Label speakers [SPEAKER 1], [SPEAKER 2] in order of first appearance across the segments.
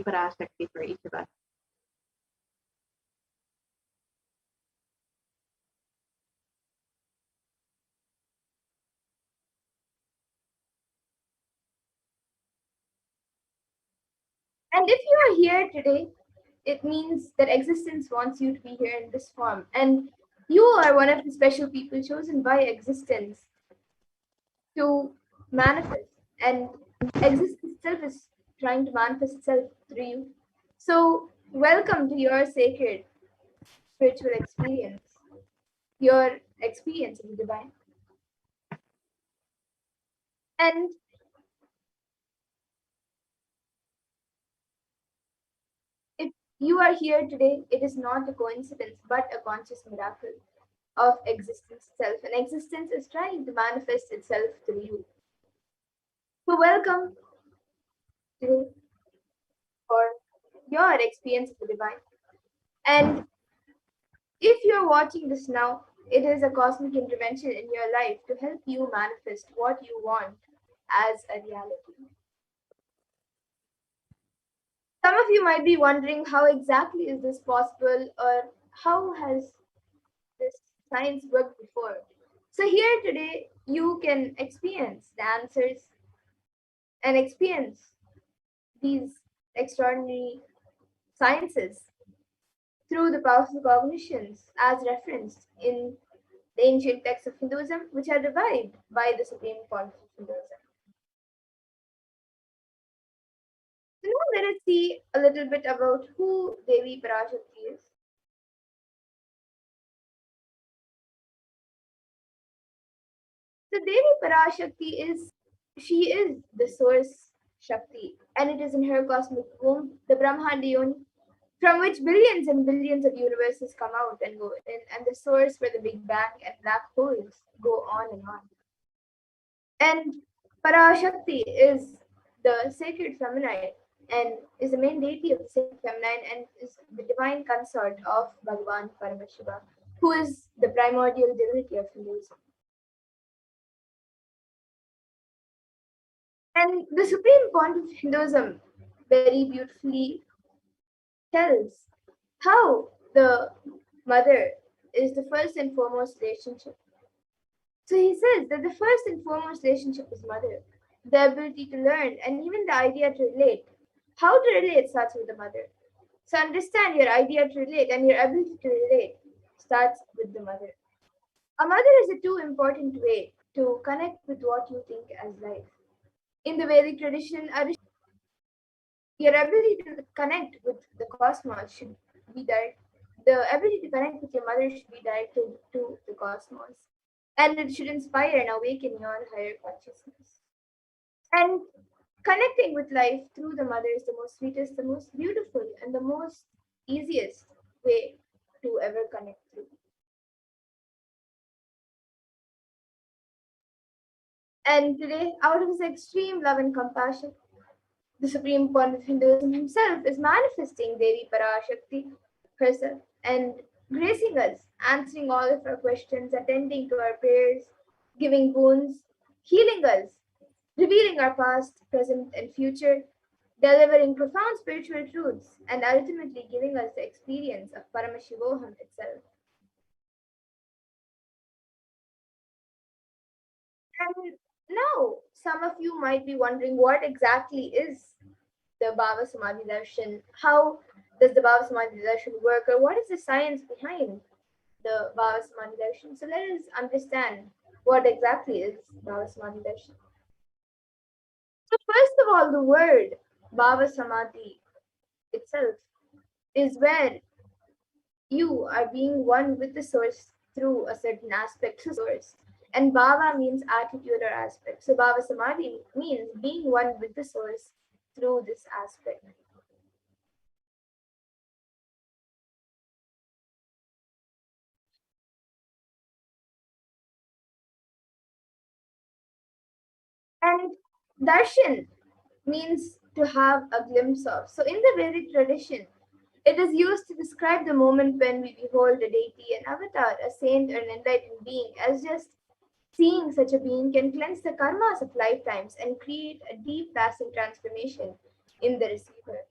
[SPEAKER 1] Parashakti for each of us.
[SPEAKER 2] And if you are here today, it means that existence wants you to be here in this form. And you are one of the special people chosen by existence to manifest. And existence itself is trying to manifest itself through you. So, welcome to your sacred spiritual experience, your experience of the divine. And if you are here today, it is not a coincidence, but a conscious miracle of existence itself. And existence is trying to manifest itself through you. So, welcome today for your experience of the divine. And if you're watching this now, it is a cosmic intervention in your life to help you manifest what you want as a reality. Some of you might be wondering how exactly is this possible or how has this science worked before. So here today you can experience the answers and experience these extraordinary sciences through the powerful cognitions as referenced in the ancient texts of Hinduism, which are revived by the Supreme Pontiff of Hinduism. So now let us see a little bit about who Devi Parashakti is. So Devi Parashakti she is the source Shakti, and it is in her cosmic womb, the Brahmanda Yoni, from which billions and billions of universes come out and go in, and the source where the Big Bang and black holes go on and on. And Parashakti is the sacred feminine and is the main deity of the sacred feminine and is the divine consort of Bhagavan Paramashiva, who is the primordial divinity of Hinduism. And the Supreme Pontiff of Hinduism very beautifully tells how the mother is the first and foremost relationship. So he says that the first and foremost relationship is mother, the ability to learn, and even the idea to relate. How to relate starts with the mother. So understand your idea to relate and your ability to relate starts with the mother. A mother is a too important way to connect with what you think as life. In the Vedic tradition, your ability to connect with the cosmos should be direct. The ability to connect with your mother should be directed to the cosmos, and it should inspire and awaken your higher consciousness. And connecting with life through the mother is the most sweetest, the most beautiful, and the most easiest way to ever connect through. And today, out of his extreme love and compassion, the Supreme Pontiff of Hinduism himself is manifesting Devi Parashakti herself and gracing us, answering all of our questions, attending to our prayers, giving boons, healing us, revealing our past, present, and future, delivering profound spiritual truths, and ultimately giving us the experience of Paramashivoham itself. And now, some of you might be wondering what exactly is the Baba Samadhi Darshan? How does the Baba Samadhi Darshan work, or what is the science behind the Baba Samadhi Darshan? So let us understand what exactly is Baba Samadhi Darshan. So first of all, the word Baba Samadhi itself is where you are being one with the source through a certain aspect of source. And Baba means attitude or aspect. So Baba Samadhi means being one with the source through this aspect. And darshan means to have a glimpse of. So in the Vedic tradition, it is used to describe the moment when we behold a deity, an avatar, a saint, or an enlightened being, as just seeing such a being can cleanse the karmas of lifetimes and create a deep lasting transformation in the receiver.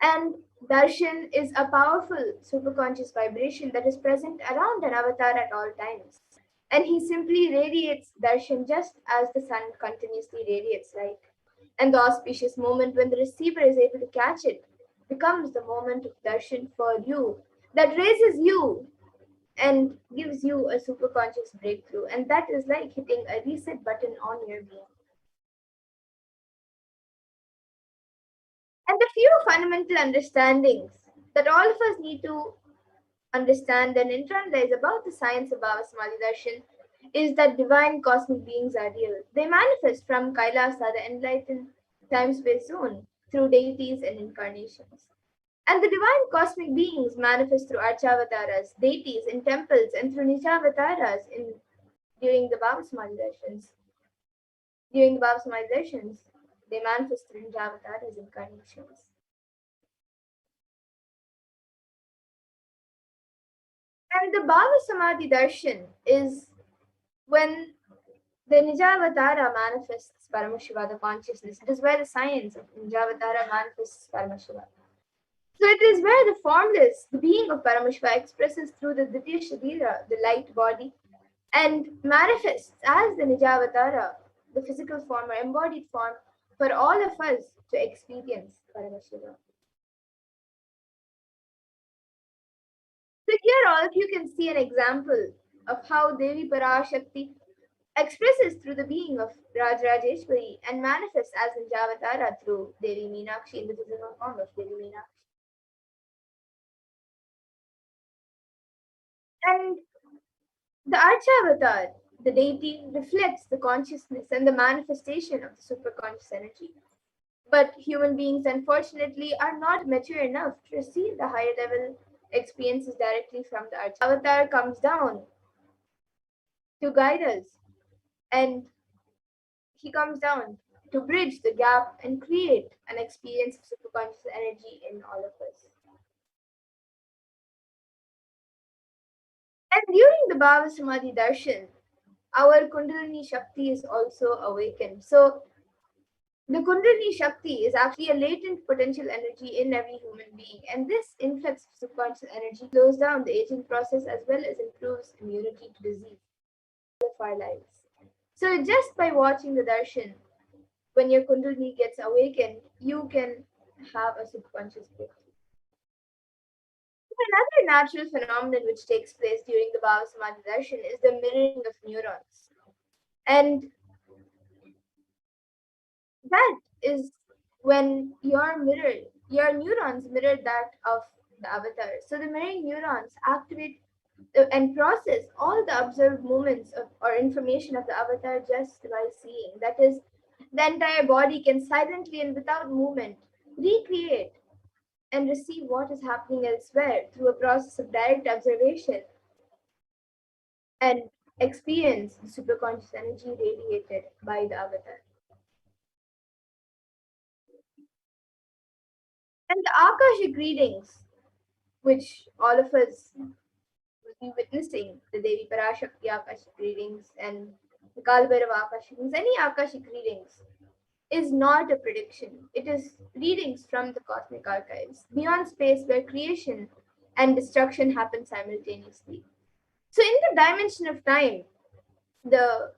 [SPEAKER 2] And Darshan is a powerful superconscious vibration that is present around an avatar at all times. And he simply radiates Darshan just as the sun continuously radiates light. And the auspicious moment when the receiver is able to catch it becomes the moment of Darshan for you that raises you and gives you a superconscious breakthrough. And that is like hitting a reset button on your being. And the few fundamental understandings that all of us need to understand and internalize about the science of Baba Samadhi Darshan is that divine cosmic beings are real. They manifest from Kailasa, the enlightened time-space zone, through deities and incarnations. And the divine cosmic beings manifest through Archavataras, deities in temples, and through Nichavataras during the Baba Samadhi Darshans. During the Baba Samadhi Darshans, they manifest through Nichavataras incarnations. And the Baba Samadhi Darshan is when the Nijavatara manifests Paramashiva, the consciousness. It is where the science of Nijavatara manifests Paramashiva. So it is where the formless, the being of Paramashiva, expresses through the Ditya Sharira, the light body, and manifests as the Nijavatara, the physical form or embodied form, for all of us to experience Paramashiva. So here all of you can see an example of how Devi Parashakti expresses through the being of Rajrajeshwari and manifests as Nijavatara through Devi Meenakshi in the physical form of Devi Meenakshi. And the Archavatar, the deity, reflects the consciousness and the manifestation of the superconscious energy. But human beings, unfortunately, are not mature enough to receive the higher level experiences directly from the Archavatar. Avatar comes down to guide us, and he comes down to bridge the gap and create an experience of superconscious energy in all of us. And during the Bhava Samadhi Darshan, our Kundalini Shakti is also awakened. So the Kundalini Shakti is actually a latent potential energy in every human being, and this influx of subconscious energy slows down the aging process as well as improves immunity to disease of our lives. So just by watching the darshan, when your Kundalini gets awakened, you can have a subconscious breakthrough. Another natural phenomenon which takes place during the Bhava Samadhi darshan is the mirroring of neurons. And that is when your neurons mirror that of the avatar. So the mirroring neurons activate and process all the observed movements of, or information of the avatar just by seeing. That is, the entire body can silently and without movement recreate and receive what is happening elsewhere through a process of direct observation and experience the superconscious energy radiated by the avatar. And the Akashic readings, which all of us will be witnessing, the Devi Parashakti Akashic readings and the Kalbhairava Akashic readings, any Akashic readings, is not a prediction. It is readings from the cosmic archives, beyond space where creation and destruction happen simultaneously. So, in the dimension of time, the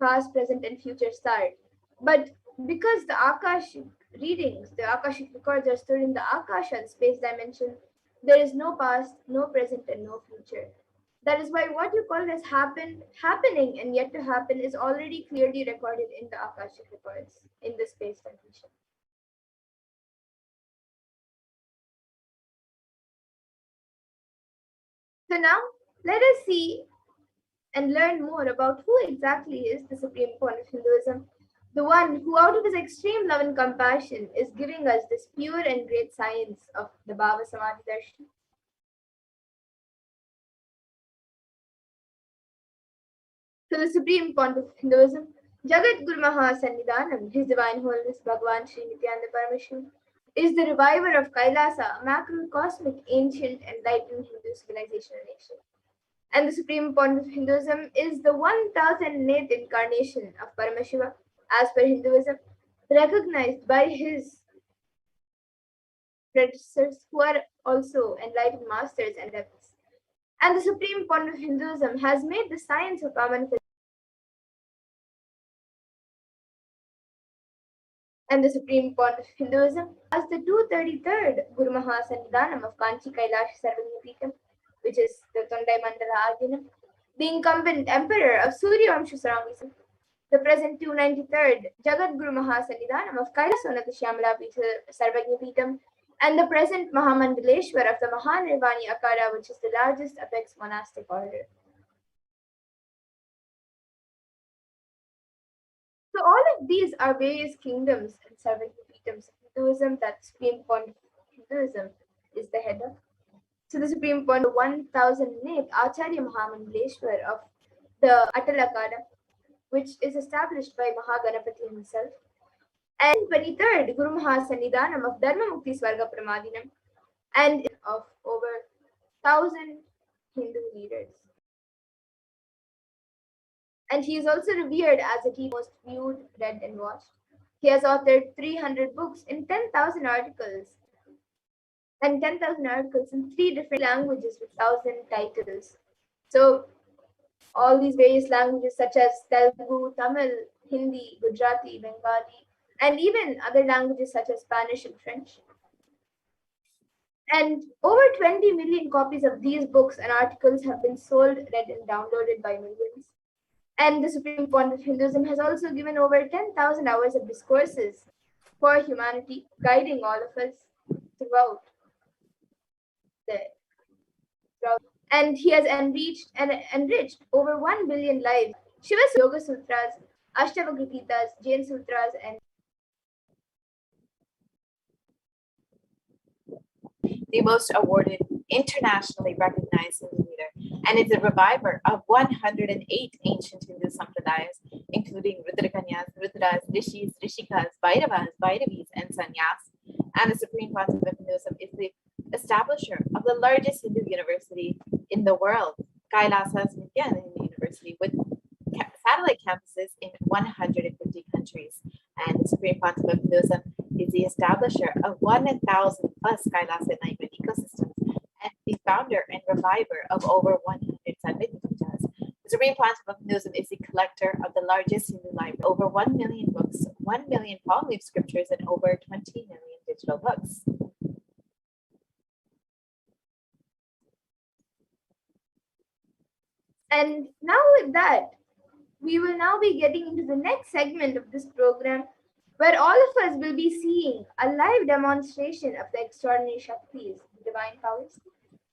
[SPEAKER 2] past, present, and future start. But because the Akashic readings, the Akashic records are stored in the Akasha, the space dimension, there is no past, no present, and no future. That is why what you call as happening, and yet to happen is already clearly recorded in the Akashic records in the space dimension. So now let us see and learn more about who exactly is the supreme point of Hinduism, the one who, out of his extreme love and compassion, is giving us this pure and great science of the Bhava Samadhi Darshan. So, the supreme point of Hinduism, Jagat Guru Maha Sannidhanam, His Divine Holiness Bhagavan Sri Nithyananda Paramashivam, is the reviver of Kailasa, a macrocosmic, ancient, enlightened Hindu civilization and nation. And the supreme point of Hinduism is the 1008th incarnation of Paramashiva, as per Hinduism, recognized by his predecessors who are also enlightened masters and adepts. And the supreme point of Hinduism has made the science of our manifestation. And the supreme point of Hinduism as the 233rd Guru Mahasannidhanam of Kanchi Kailash Sarvagyapeetham, which is the Tondai Mandala Adinam, the incumbent emperor of Suryavamsha Sarangisam, the present 293rd Jagat Guru Mahasannidhanam of Kailasonatha Shyamala Sarvagyapeetham, and the present Mahamandaleshwar of the Mahanirvani Akara, which is the largest apex monastic order. So all of these are various kingdoms and Sarvagyapeethams of Hinduism. That supreme point of Hinduism is the head of. So the supreme point of 1008th Acharya Mahamandaleshwar of the Atalakada, which is established by Mahaganapati himself. And 23rd Guru Mahasannidhanam of Dharma Mukti Swarga Pramadinam, and of over 1,000 Hindu leaders. And he is also revered as a teacher most viewed, read, and watched. He has authored 300 books in 10,000 articles, and 10,000 articles in 3 different languages with 1,000 titles. So all these various languages such as Telugu, Tamil, Hindi, Gujarati, Bengali, and even other languages such as Spanish and French. And over 20 million copies of these books and articles have been sold, read, and downloaded by millions. And the Supreme Point of Hinduism has also given over 10,000 hours of discourses for humanity, guiding all of us throughout. And he has enriched over 1 billion lives. Shiva's Yoga Sutras, Ashtavakra Gitas, Jain Sutras, and
[SPEAKER 1] the most awarded, internationally recognized Hindu leader, and is a reviver of 108 ancient Hindu sampradayas, including Rudrakanyas, Rudras, Rishis, Rishikas, Bhairavas, Bhairavis, and Sannyas. And the Supreme Pontiff of Hinduism is the establisher of the largest Hindu university in the world, Kailasas Nithyananda University, with satellite campuses in 150 countries. And the Supreme Pontiff of Hinduism is the establisher of 1,000 plus Kailasa enlightenment ecosystems and the founder and reviver of over 100 Sadvik pujas. The Supreme Pontiff of Hinduism is the collector of the largest Hindu library, over 1 million books, 1 million palm leaf scriptures, and over 20 million digital books.
[SPEAKER 2] And now with that, we will now be getting into the next segment of this program, where all of us will be seeing a live demonstration of the extraordinary Shaktis, divine powers,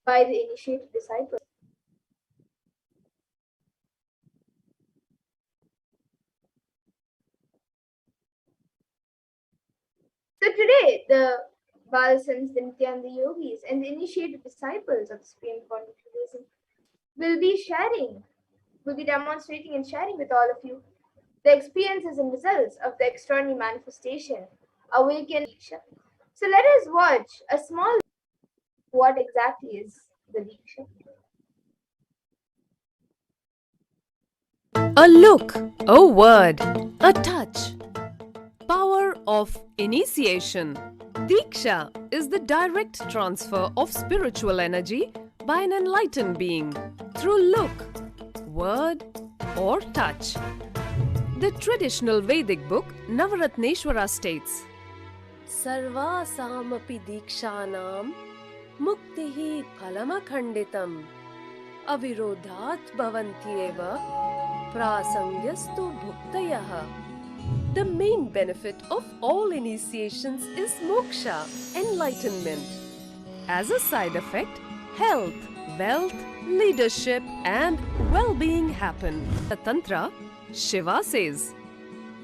[SPEAKER 2] by the initiated disciples. So today, the Balasans, the Nityananda Yogis, and the initiated disciples of the Supreme Point of Hinduism will be demonstrating and sharing with all of you the experiences and results of the extraordinary manifestation, awakened Diksha. So let us watch a small what exactly is the Diksha.
[SPEAKER 3] A look, a word, a touch. Power of initiation. Diksha is the direct transfer of spiritual energy by an enlightened being through look, word, or touch. The traditional Vedic book Navaratneshwara states, Sarvasamapi dikshanam muktihi phalamakhanditam avirodhat bhavantyeva prasangyastu bhuktayah. The main benefit of all initiations is moksha, enlightenment. As a side effect, health, wealth, leadership, and well-being happen. The Tantra, Shiva says,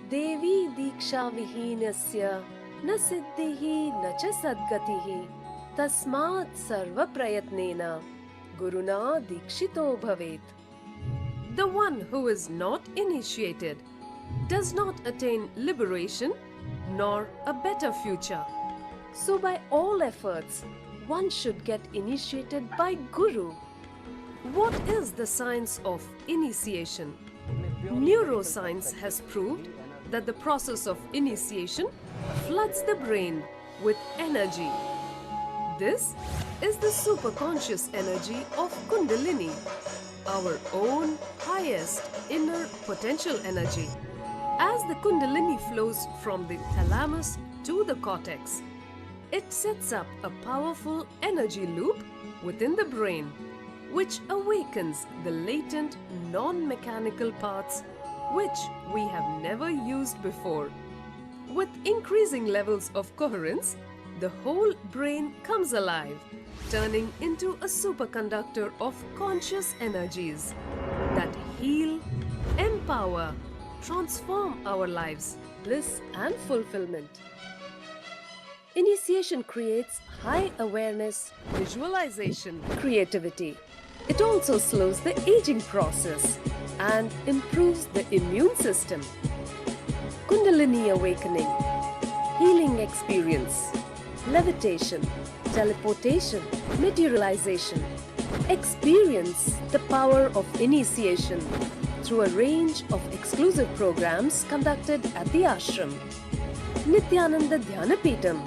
[SPEAKER 3] Devi diksha vihinasya na siddhihi na cha sadgatihi tasmat sarva prayatnena guruna dikshito bhavet. The one who is not initiated does not attain liberation nor a better future. So by all efforts, one should get initiated by Guru. What is the science of initiation? Neuroscience has proved that the process of initiation floods the brain with energy. This is the superconscious energy of Kundalini, our own highest inner potential energy. As the Kundalini flows from the thalamus to the cortex, it sets up a powerful energy loop within the brain, which awakens the latent non-mechanical parts which we have never used before. With increasing levels of coherence, the whole brain comes alive, turning into a superconductor of conscious energies that heal, empower, transform our lives, bliss and fulfillment. Initiation creates high awareness, visualization, creativity. It also slows the aging process and improves the immune system. Kundalini awakening, healing experience, levitation, teleportation, materialization. Experience the power of initiation through a range of exclusive programs conducted at the ashram. Nithyananda Dhyanapitham,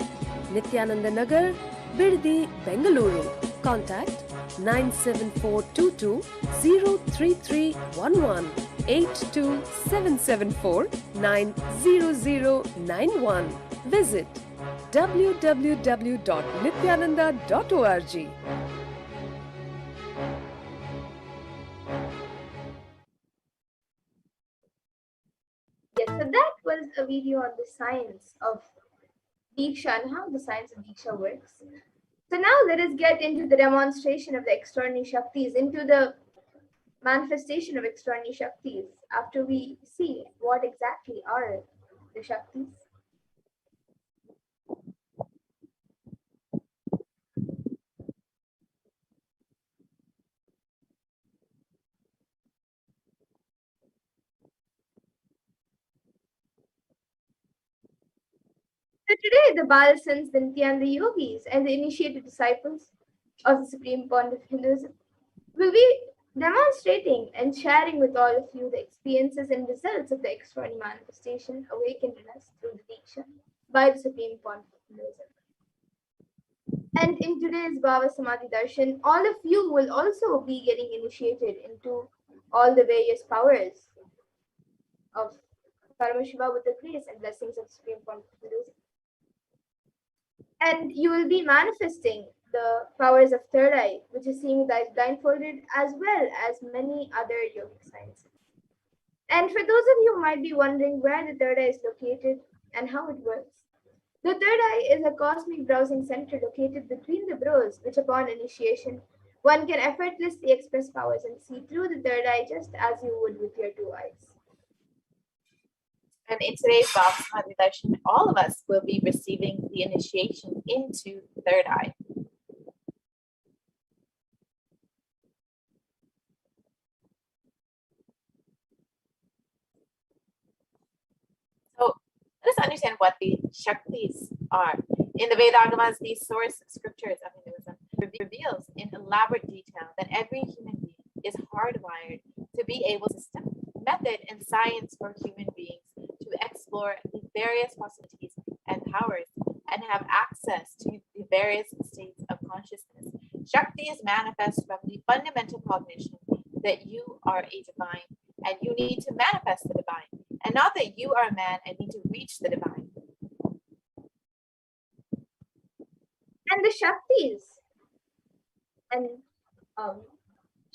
[SPEAKER 3] Nithyananda Nagar, Birdi, Bengaluru. Contact 97422 03311 82774 90091. Visit www.nithyananda.org.
[SPEAKER 2] Yes, so that was a video on the science of Diksha and how the science of Diksha works. So now let us get into the demonstration of the extraordinary Shaktis, into the manifestation of extraordinary Shaktis, after we see what exactly are the Shaktis. So today, the Balasans, the Nityananda yogis, and the initiated disciples of the Supreme Point of Hinduism will be demonstrating and sharing with all of you the experiences and results of the extraordinary manifestation awakened in us through the Diksha by the Supreme Point of Hinduism. And in today's Bhava Samadhi Darshan, all of you will also be getting initiated into all the various powers of Paramashiva with the grace and blessings of the Supreme Point of Hinduism. And you will be manifesting the powers of third eye, which is seeing with eyes blindfolded, as well as many other yogic sciences. And for those of you who might be wondering where the third eye is located and how it works, the third eye is a cosmic browsing center located between the brows, which upon initiation, one can effortlessly express powers and see through the third eye just as you would with your two eyes.
[SPEAKER 1] And in today's Bhava Samadhi Darshan, all of us will be receiving the initiation into third eye. So let us understand what the Shaktis are. In the Vedagamas, the source scriptures of Hinduism reveals in elaborate detail that every human being is hardwired to be able to system, method, and science for human beings to explore the various possibilities and powers and have access to the various states of consciousness. Shaktis manifest from the fundamental cognition that you are a divine and you need to manifest the divine, and not that you are a man and need to reach the divine.
[SPEAKER 2] And the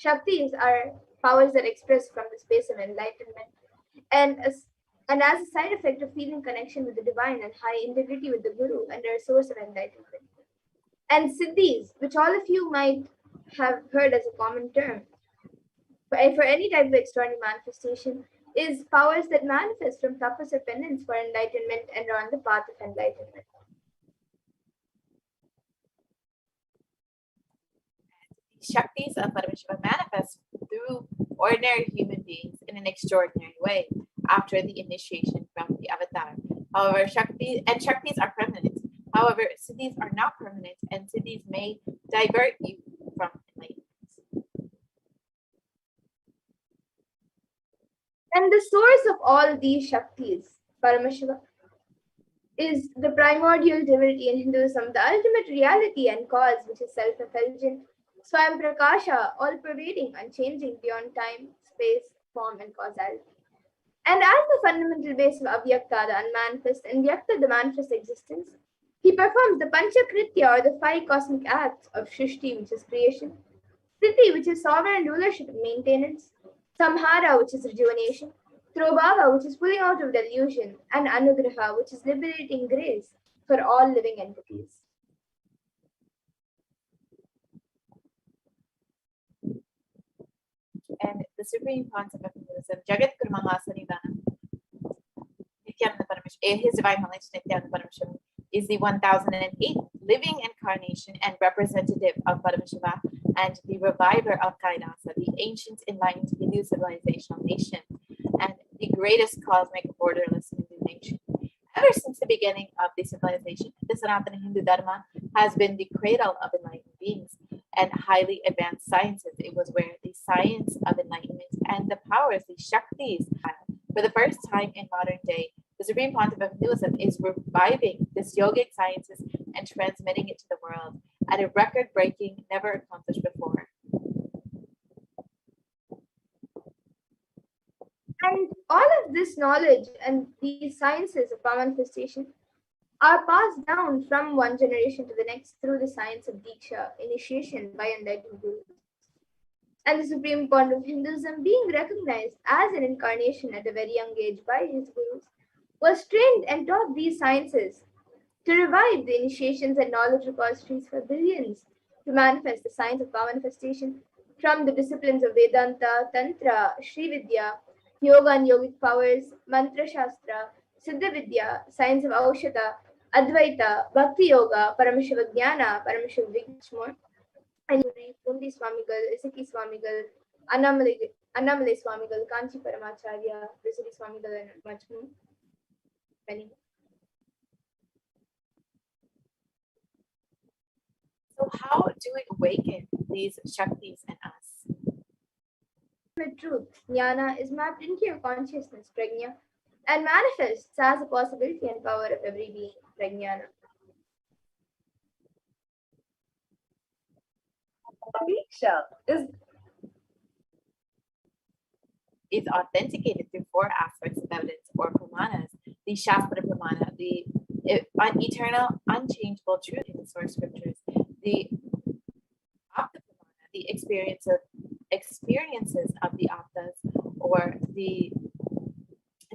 [SPEAKER 2] Shaktis are powers that express from the space of enlightenment, and as a side effect of feeling connection with the divine and high integrity with the Guru and their source of enlightenment. And Siddhis, which all of you might have heard as a common term for any type of extraordinary manifestation, is powers that manifest from tapas or penance for enlightenment and are on the path of enlightenment.
[SPEAKER 1] Shaktis of Paramashiva manifest through ordinary human beings in an extraordinary way after the initiation from the avatar. However, Shaktis are permanent. However, Siddhis are not permanent, and Siddhis may divert you from enlightenment.
[SPEAKER 2] And the source of all these Shaktis, Paramashiva, is the primordial divinity in Hinduism, the ultimate reality and cause, which is self-effulgent, Swayam Prakasha, all-pervading, unchanging beyond time, space, form, and causality. And as the fundamental base of Avyakta, the unmanifest, and Vyakta, the manifest existence, he performs the Panchakritya, or the five cosmic acts of Shrishti, which is creation, Priti, which is sovereign rulership and maintenance, Samhara, which is rejuvenation, Trobhava, which is pulling out of delusion, and Anugraha, which is liberating grace for all living entities.
[SPEAKER 1] And the supreme concept of Hinduism, Jagat Guru Mahasanidanam, Nithyananda Paramashivam, His Divine Knowledge Nithyananda Paramashivam, is the 1008th living incarnation and representative of Paramashiva and the reviver of Kainasa, the ancient enlightened Hindu civilizational nation, and the greatest cosmic borderless Hindu nation. Ever since the beginning of the civilization, the Sanatana Hindu Dharma has been the cradle of enlightened beings and highly advanced sciences. It was where the science of enlightenment and the powers, the Shaktis, for the first time in modern day, the Supreme Pontiff of Hinduism is reviving this yogic sciences and transmitting it to the world at a record-breaking, never accomplished before.
[SPEAKER 2] And all of this knowledge and these sciences of power manifestation are passed down from one generation to the next through the science of Diksha, initiation by enlightened gurus. And the Supreme Pontiff of Hinduism, being recognized as an incarnation at a very young age by his gurus, was trained and taught these sciences to revive the initiations and knowledge repositories for billions, to manifest the science of power manifestation from the disciplines of Vedanta, Tantra, Sri Vidya, Yoga and Yogic powers, Mantra Shastra, Siddha Vidya, science of Aushadha, Advaita, Bhakti Yoga, Paramashiva Jnana, Paramashiva Vigmore, and you read Pundi Swamigal, Isaki Swamigal, Annamale Swamigal, Kanchi Paramacharya, Risuri Swamigal, and much more. Many more.
[SPEAKER 1] So how do we awaken these Shaktis in us?
[SPEAKER 2] The truth, jnana, is mapped into your consciousness, prajna, and manifests as a possibility and power of every being, prajnana.
[SPEAKER 3] Diksha
[SPEAKER 1] is authenticated through four aspects of evidence or pramanas: the Shastra Pramana, the eternal, unchangeable truth in the source scriptures, the Apta Pramana, the experiences of the Aptas or the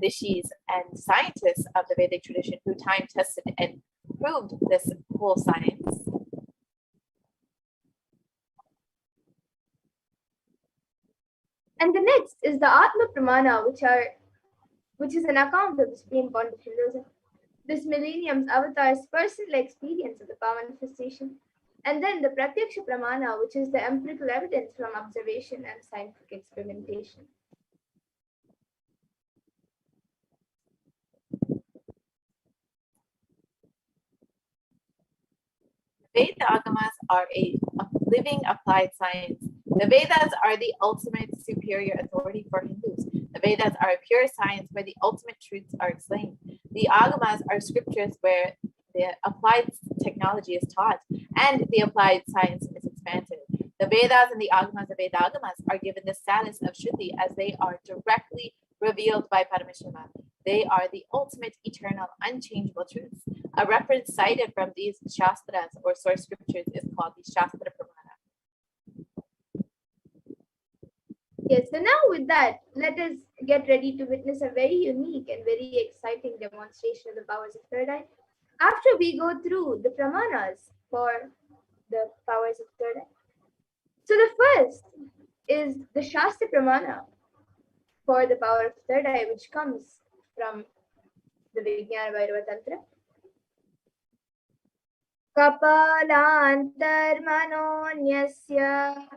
[SPEAKER 1] rishis and scientists of the Vedic tradition who time tested and proved this whole science.
[SPEAKER 2] And the next is the Atma Pramana, which is an account of the Supreme Pontiff of Hinduism, this millennium's avatar's personal experience of the power manifestation. And then the Pratyaksha Pramana, which is the empirical evidence from observation and scientific experimentation.
[SPEAKER 1] Veda Agamas are a living applied science. The Vedas are the ultimate superior authority for Hindus. The Vedas are a pure science where the ultimate truths are explained. The Agamas are scriptures where the applied technology is taught and the applied science is expanded. The Vedas and the Agamas of Veda Agamas are given the status of Shruti as they are directly revealed by Paramashiva. They are the ultimate, eternal, unchangeable truths. A reference cited from these Shastras or source scriptures is called the Shastra Pramana.
[SPEAKER 2] Yes, so now with that, let us get ready to witness a very unique and very exciting demonstration of the powers of third eye. After we go through the pramanas for the powers of third eye. So the first is the Shastra Pramana for the power of third eye, which comes from the Vijnana Bhairava Tantra. Kapalantarmanonyasya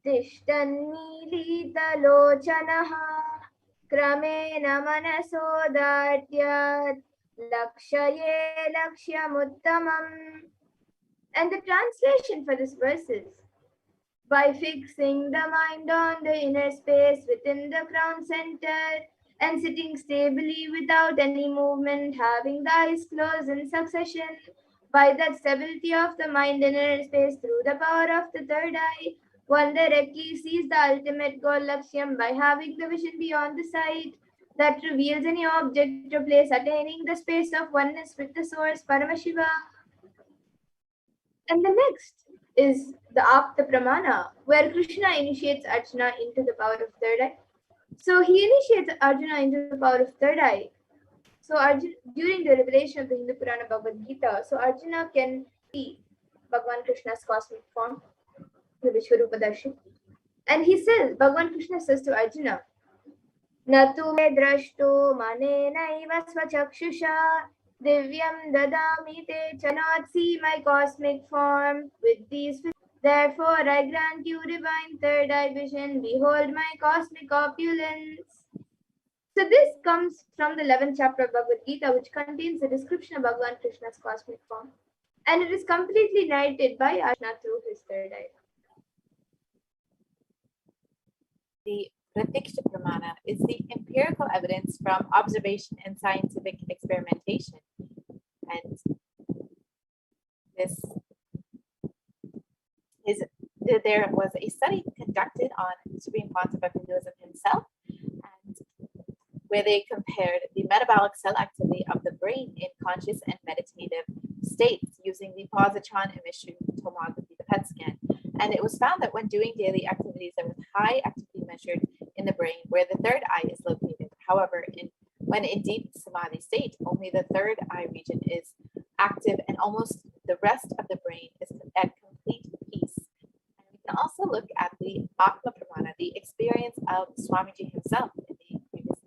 [SPEAKER 2] tishtannilitalochanaha kramena manasodatyat lakshaye lakshyamuttamam. And the translation for this verse is, by fixing the mind on the inner space within the crown center and sitting stably without any movement, having the eyes closed in succession. By that stability of the mind in inner space through the power of the third eye, one directly sees the ultimate goal Lakshyam by having the vision beyond the sight that reveals any object or place attaining the space of oneness with the source Paramashiva. And the next is the Apta Pramana, where Krishna initiates Arjuna into the power of third eye. So he initiates Arjuna into the power of third eye. So Arjuna, during the revelation of the Hindu Purana Bhagavad Gita, so Arjuna can see Bhagavan Krishna's cosmic form, the Vishwarupa Darshan. And he says, Bhagavan Krishna says to Arjuna, Natu me drashto manenaiva swachakshusha divyam dadami te cannot see my cosmic form with these. Therefore I grant you divine third eye vision, behold my cosmic opulence. So this comes from the 11th chapter of Bhagavad Gita, which contains a description of Bhagavan Krishna's cosmic form. And it is completely narrated by Arjuna through his third eye.
[SPEAKER 1] The Pratiksha Pramana is the empirical evidence from observation and scientific experimentation. And there was a study conducted on the Supreme Pontiff of Hinduism himself, and where they compared the metabolic cell activity of the brain in conscious and meditative states using the positron emission tomography, the PET scan. And it was found that when doing daily activities, there was high activity measured in the brain where the third eye is located. However, when in deep Samadhi state, only the third eye region is active and almost the rest of the brain is at complete peace. And we can also look at the Atma Pramana, the experience of Swamiji himself in the previous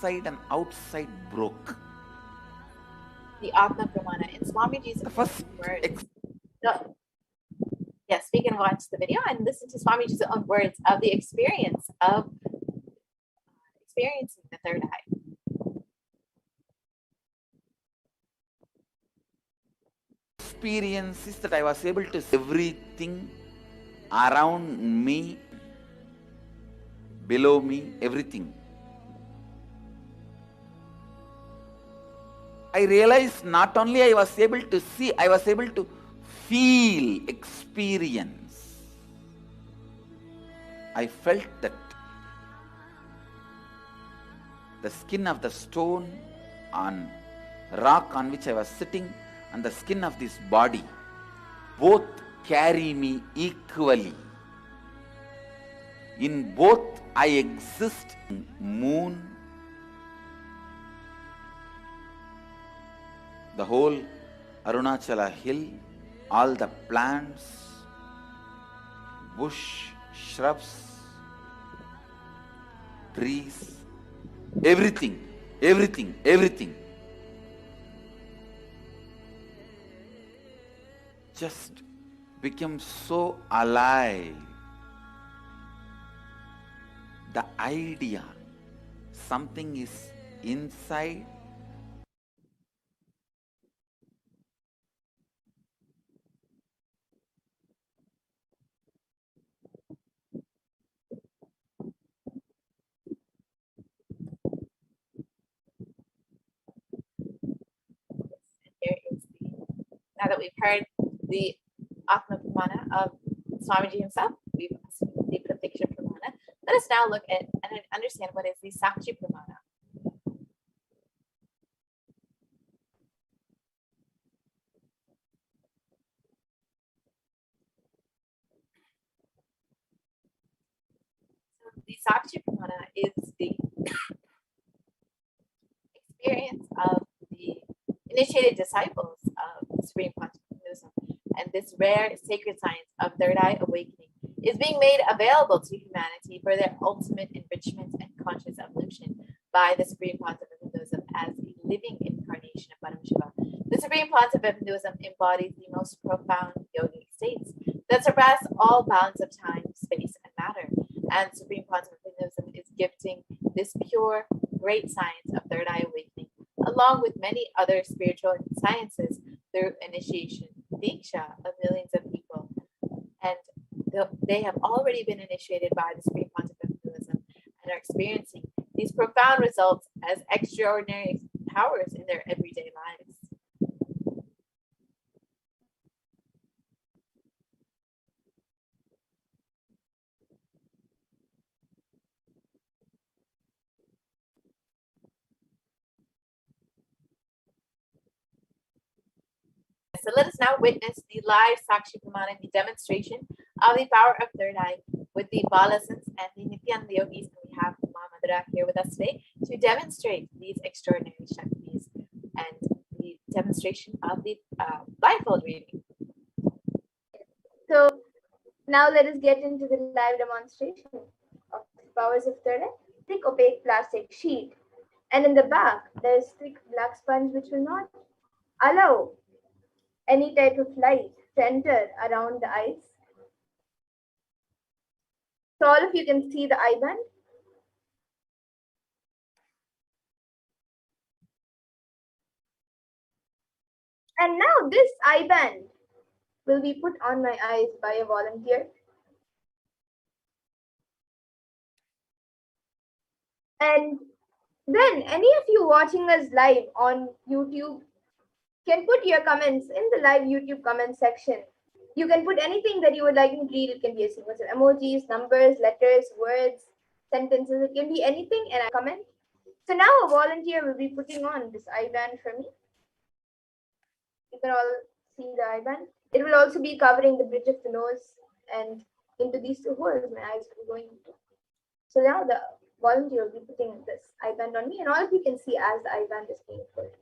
[SPEAKER 1] slide.
[SPEAKER 4] Inside and outside broke.
[SPEAKER 1] The Atma Pramana in Swamiji's
[SPEAKER 4] first
[SPEAKER 1] words. Yes, we can watch the video and listen to Swamiji's own words of the experience of experiencing the third eye.
[SPEAKER 4] Experience is that I was able to see everything around me, below me, everything. I realized not only I was able to see, I was able to feel, experience. I felt that the skin of the stone on rock on which I was sitting and the skin of this body both carry me equally. In both I exist. Moon, the whole Arunachala hill, all the plants, bush, shrubs, trees, everything just became so alive. The idea, something is inside.
[SPEAKER 1] Here is now that we've heard the Atma Pramana of Swamiji himself, we've seen the Pratiksha Pramana. Let us now look at and understand what is the Sakshi Pramana. So the Sakshi Pramana is the experience of the initiated disciples of the Supreme Pontiff of Hinduism, and this rare sacred science of third eye awakening is being made available to humanity for their ultimate enrichment and conscious evolution by the Supreme Pontiff of Hinduism as a living incarnation of Paramashiva. The Supreme Pontiff of Hinduism embodies the most profound yogic states that surpass all bounds of time, space, and matter. And Supreme Pontiff of Hinduism is gifting this pure, great science of third eye awakening, along with many other spiritual sciences, through initiation, diksha of millions of people. And they have already been initiated by the Supreme Pontiff of Hinduism and are experiencing these profound results as extraordinary powers in their everyday lives. So let us now witness the live Sakshi Pramana, the demonstration of the power of third eye with the Balasans and the Nithyananda yogis. We have Madhura here with us today to demonstrate these extraordinary Shaktis and the demonstration of the blindfold reading.
[SPEAKER 2] So now let us get into the live demonstration of the powers of third eye. Thick opaque plastic sheet, and in the back there is thick black sponge which will not allow any type of light to enter around the eyes. So all of you can see the eye band. And now this eye band will be put on my eyes by a volunteer. And then any of you watching us live on YouTube can put your comments in the live YouTube comment section. You can put anything that you would like me to read. It can be a sequence of emojis, numbers, letters, words, sentences. It can be anything and I comment. So now a volunteer will be putting on this eye band for me. You can all see the eye band. It will also be covering the bridge of the nose and into these two holes my eyes will be going into. So now the volunteer will be putting this eye band on me and all of you can see as the eye band is being put.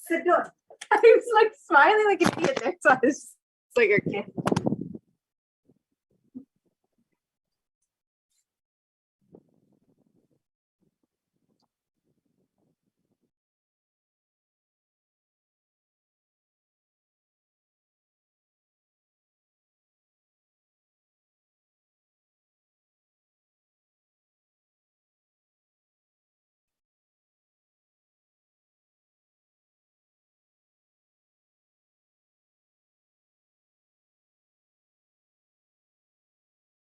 [SPEAKER 1] Sit down. I was like smiling like an idiot there, so I was just like, okay.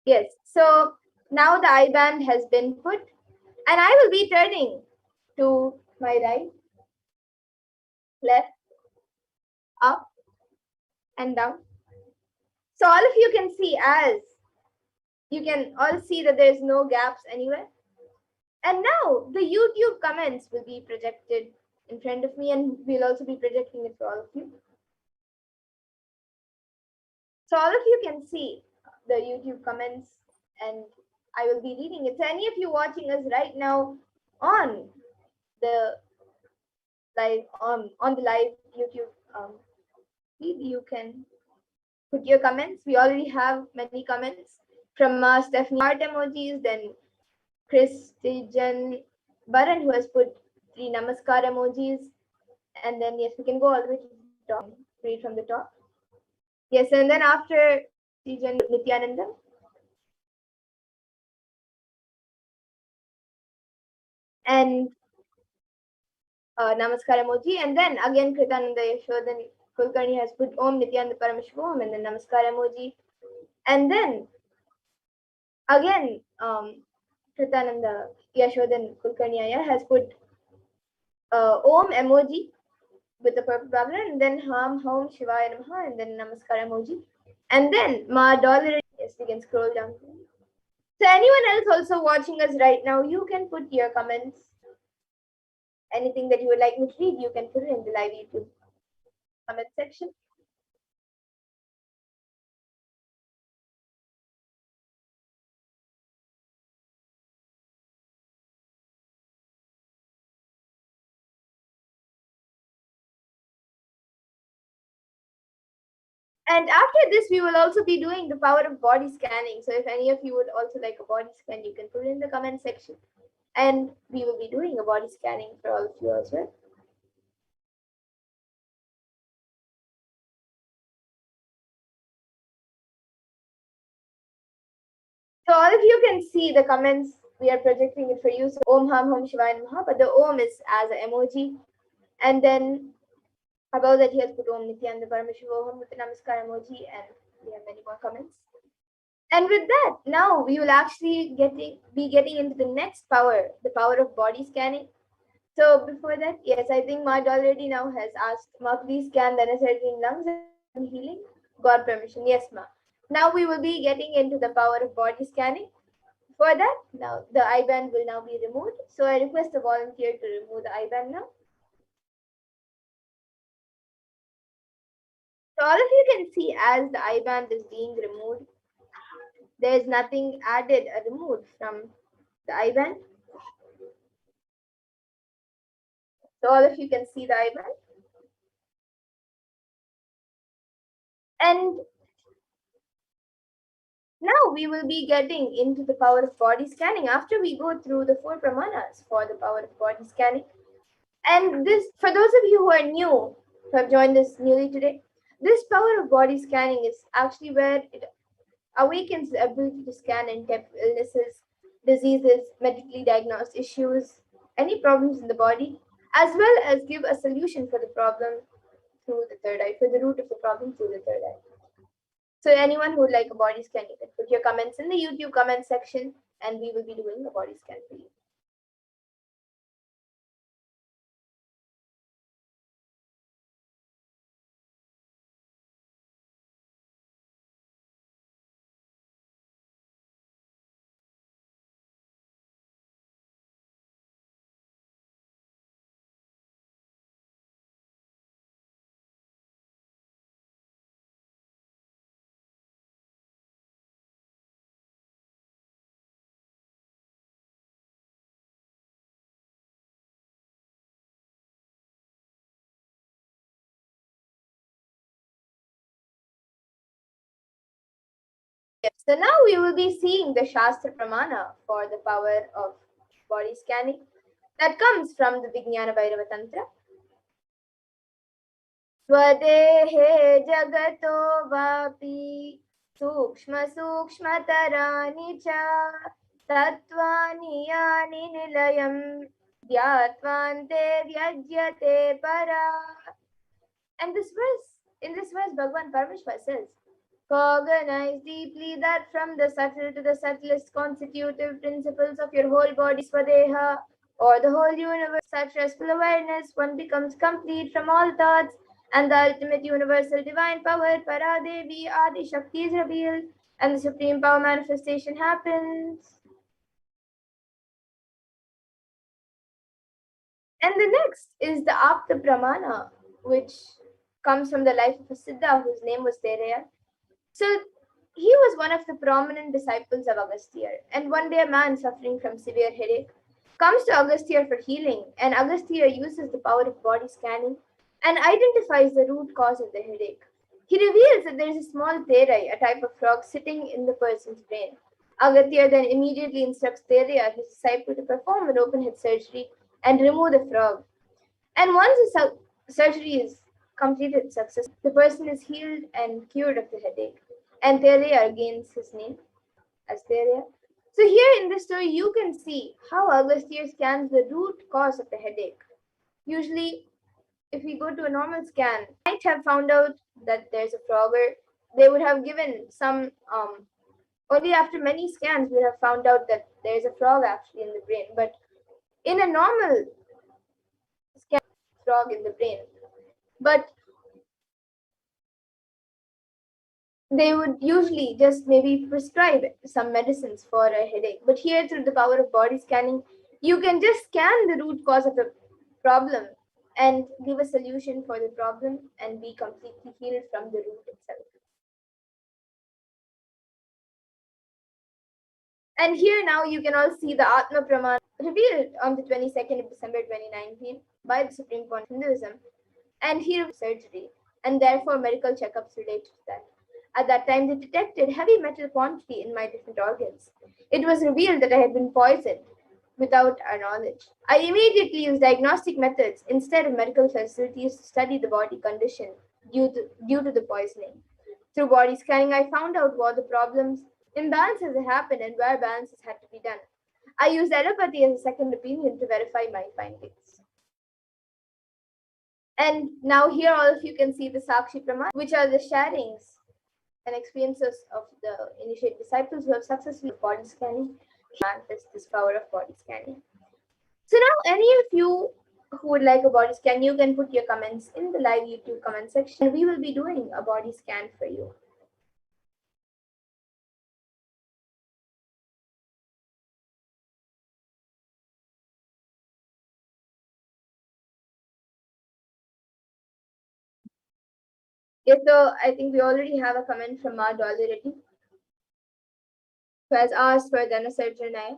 [SPEAKER 2] Yes, so now the eye band has been put and I will be turning to my right, left, up and down. So all of you can see as you can all see that there's no gaps anywhere. And now the YouTube comments will be projected in front of me and we'll also be projecting it for all of you. So all of you can see the YouTube comments and I will be reading it. So any of you watching us right now on the live on the live YouTube feed, you can put your comments. We already have many comments from Stephanie heart emojis, then Christian Baran who has put 3 namaskar emojis, and then yes, we can go all the way to the top. Read from the top. Yes, and then after Christian Nithyananda. And namaskar emoji, and then again Kritananda Yashodan Kulkarni has put Om Nithyananda Paramashivam and then namaskar emoji, and then again Kritananda Yashodan Kulkarni has put Om emoji with the purple background, and then Ham Hom Shivaya Namaha, and then namaskar emoji, and then Ma Dollar. Yes, we can scroll down. So anyone else also watching us right now, you can put your comments. Anything that you would like me to read, you can put it in the live YouTube comment section. And after this, we will also be doing the power of body scanning. So if any of you would also like a body scan, you can put it in the comment section. And we will be doing a body scanning for all of you as well. So all of you can see the comments. We are projecting it for you. So Om Ham Hom Shivaya Namaha, but the Om is as an emoji. And then above that, he has put Om Nithyananda Paramashivoham with the Namaskar emoji. And we have many more comments. And with that, now we will actually be getting into the next power, the power of body scanning. So before that, yes, I think Mud already now has asked, Ma, please scan the necessary lungs and healing. God permission. Yes, Ma. Now we will be getting into the power of body scanning. For that, now the I-band will now be removed. So I request a volunteer to remove the I-band now. So all of you can see as the I-band is being removed, there is nothing added or removed from the I-band. So all of you can see the I-band. And now we will be getting into the power of body scanning after we go through the 4 pramanas for the power of body scanning. And this, for those of you who are new, who have joined us newly today, this power of body scanning is actually where it awakens the ability to scan and detect illnesses, diseases, medically diagnosed issues, any problems in the body, as well as give a solution for the problem through the third eye, for the root of the problem through the third eye. So anyone who would like a body scan, you can put your comments in the YouTube comment section and we will be doing a body scan for you. Yes, so now we will be seeing the Shastra Pramana for the power of body scanning that comes from the Vijnana Bhairava Tantra. Swadehe jagato vapi sukshma sukshmatarani cha tattvani yani nilayam dhyatvante vyajyate para. And in this verse, Bhagavan Paramashiva says, cognize deeply that from the subtle to the subtlest constitutive principles of your whole body, Swadeha, or the whole universe, such restful awareness, one becomes complete from all thoughts, and the ultimate universal divine power, Paradevi Adi Shakti, is revealed, and the supreme power manifestation happens. And the next is the Apta Pramana, which comes from the life of a Siddha whose name was Thereya. So he was one of the prominent disciples of Agastya, and one day a man suffering from severe headache comes to Agastya for healing, and Agastya uses the power of body scanning and identifies the root cause of the headache. He reveals that there is a small therai, a type of frog, sitting in the person's brain. Agastya then immediately instructs Thereya, his disciple, to perform an open head surgery and remove the frog. And once the surgery is completed successfully, the person is healed and cured of the headache. And Thereya gains his name as Thereya. So here in this story, you can see how Agastya scans the root cause of the headache. Usually, if we go to a normal scan, might have found out that there's a frog, or they would have given some, only after many scans, we have found out that there's a frog actually in the brain. But in a normal scan, frog in the brain. But they would usually just maybe prescribe some medicines for a headache. But here, through the power of body scanning, you can just scan the root cause of the problem and give a solution for the problem and be completely healed from the root itself. And here now you can all see the Atma Pramana revealed on the 22nd of December 2019 by the Supreme Court of Hinduism. And here surgery, and therefore medical checkups related to that. At that time, they detected heavy metal quantity in my different organs. It was revealed that I had been poisoned without our knowledge. I immediately used diagnostic methods instead of medical facilities to study the body condition due to the poisoning. Through body scanning, I found out what the problems, imbalances had happened, and where balances had to be done. I used allopathy as a second opinion to verify my findings. And now here all of you can see the Sakshi Praman, which are the sharings and experiences of the initiate disciples who have successfully body scanning manifest this power of body scanning. So now any of you who would like a body scan, you can put your comments in the live YouTube comment section. We will be doing a body scan for you. Yes, so I think we already have a comment from our already, who has asked for Dhanasarjanaya.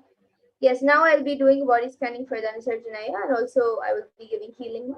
[SPEAKER 2] Yes, now I'll be doing body scanning for Dhanasarjanaya, and also I will be giving healing.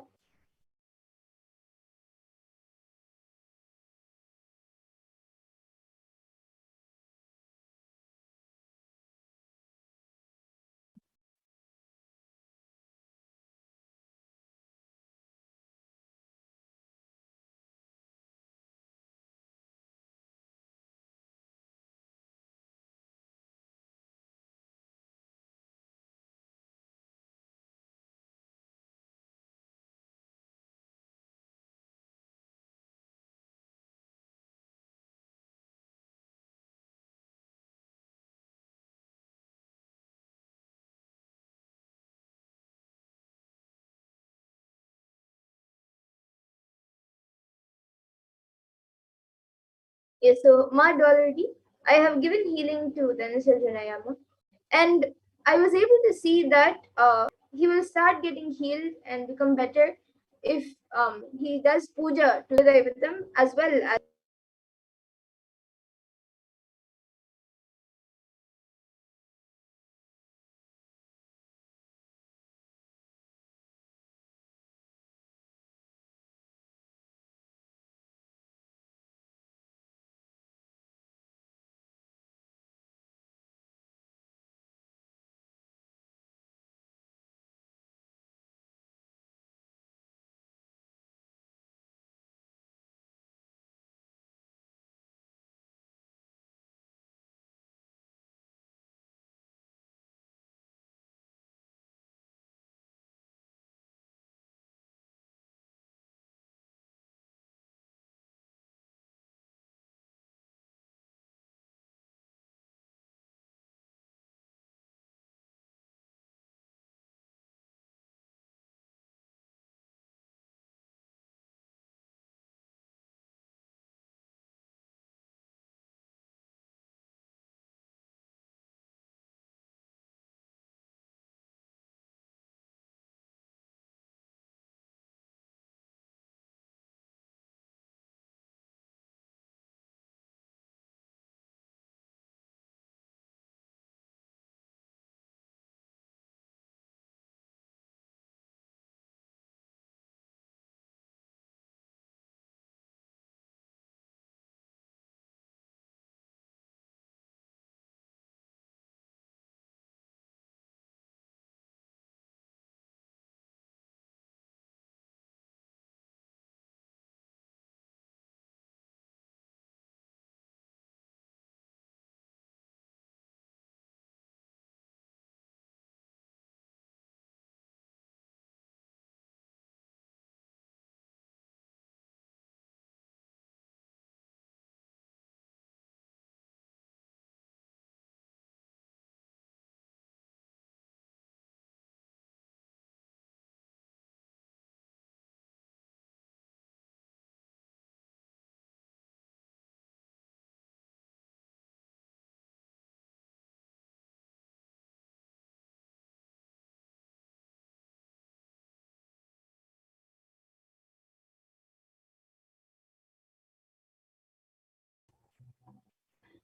[SPEAKER 2] Yes, so Mad already, I have given healing to Dhanasarjanayama, and I was able to see that he will start getting healed and become better if he does puja to Daivatam as well as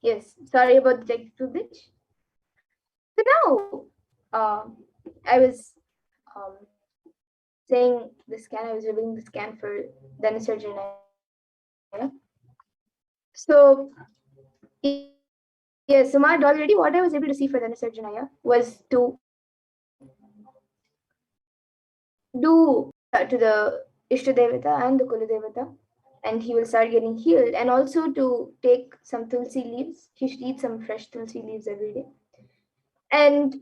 [SPEAKER 2] yes, sorry about the technical glitch. So now, I was um, saying the scan, I was reviewing the scan for Dhanasarjanaya. So, yes, so Mad already, what I was able to see for Dhanasarjanaya was to do to the Ishtadevata and the Kuladevata, and he will start getting healed. And also to take some tulsi leaves. He should eat some fresh tulsi leaves every day. And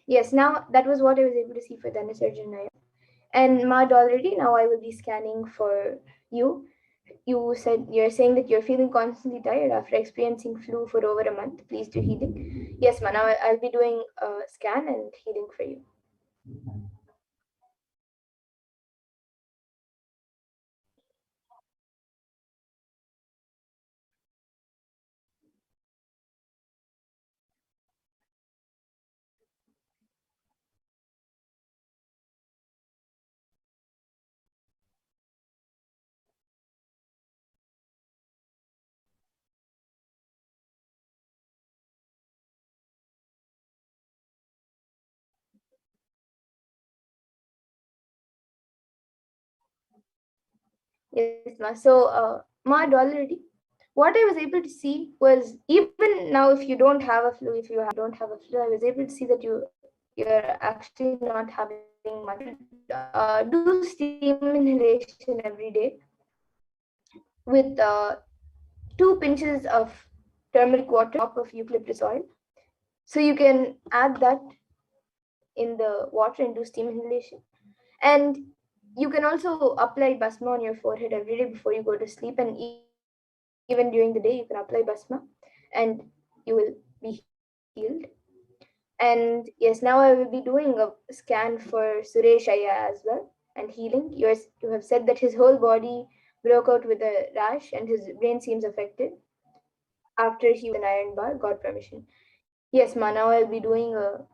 [SPEAKER 2] yes, now that was what I was able to see for Dhanasarjanaya. And Mad already, now I will be scanning for you. you're saying that you're feeling constantly tired after experiencing flu for over a month. Please do healing. Yes, man. I'll be doing a scan and healing for you. Yes, ma. So, ma already. What I was able to see was, even now, if you don't have a flu, if you don't have a flu, I was able to see that you're actually not having much. Do steam inhalation every day with 2 pinches of turmeric water, drop of eucalyptus oil. So you can add that in the water and do steam inhalation. And you can also apply basma on your forehead every day before you go to sleep, and even during the day you can apply basma and you will be healed. And yes, now I will be doing a scan for Suresh Aya as well and healing. You have said that his whole body broke out with a rash and his brain seems affected after he was in iron bar. God permission. Yes, ma. Now I'll be doing a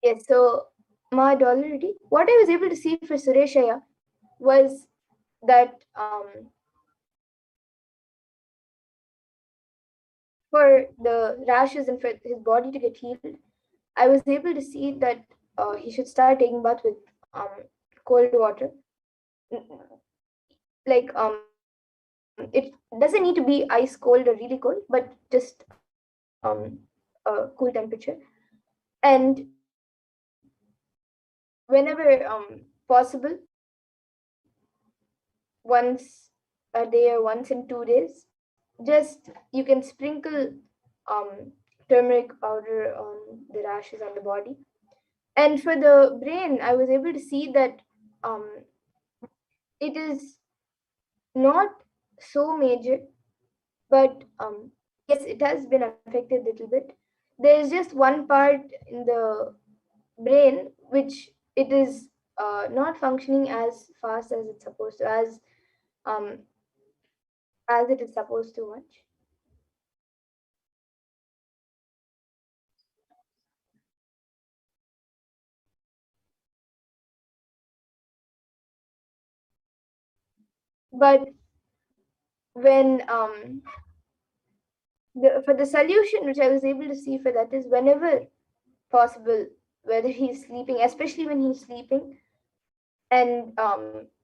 [SPEAKER 2] yes. So ma already. What I was able to see for Sureshaya was that for the rashes and for his body to get healed, I was able to see that he should start taking bath with cold water. Like it doesn't need to be ice cold or really cold, but just cool temperature. And whenever possible, once a day or once in 2 days, just you can sprinkle um, turmeric powder on the rashes on the body. And for the brain, I was able to see that it is not so major, but yes, it has been affected a little bit. There is just one part in the brain which it is not functioning as fast as it's supposed to, um, as it is supposed to much. But when for the solution which I was able to see for that is, whenever possible, whether he's sleeping, especially when he's sleeping, and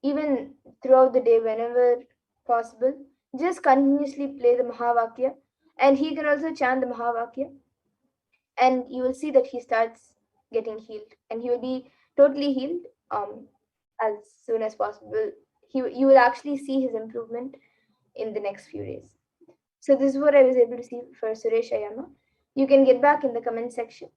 [SPEAKER 2] even throughout the day, whenever possible, just continuously play the Mahavakya, and he can also chant the Mahavakya, and you will see that he starts getting healed, and he will be totally healed as soon as possible. You will actually see his improvement in the next few days. So this is what I was able to see for Suresh Ayama. You can get back in the comment section.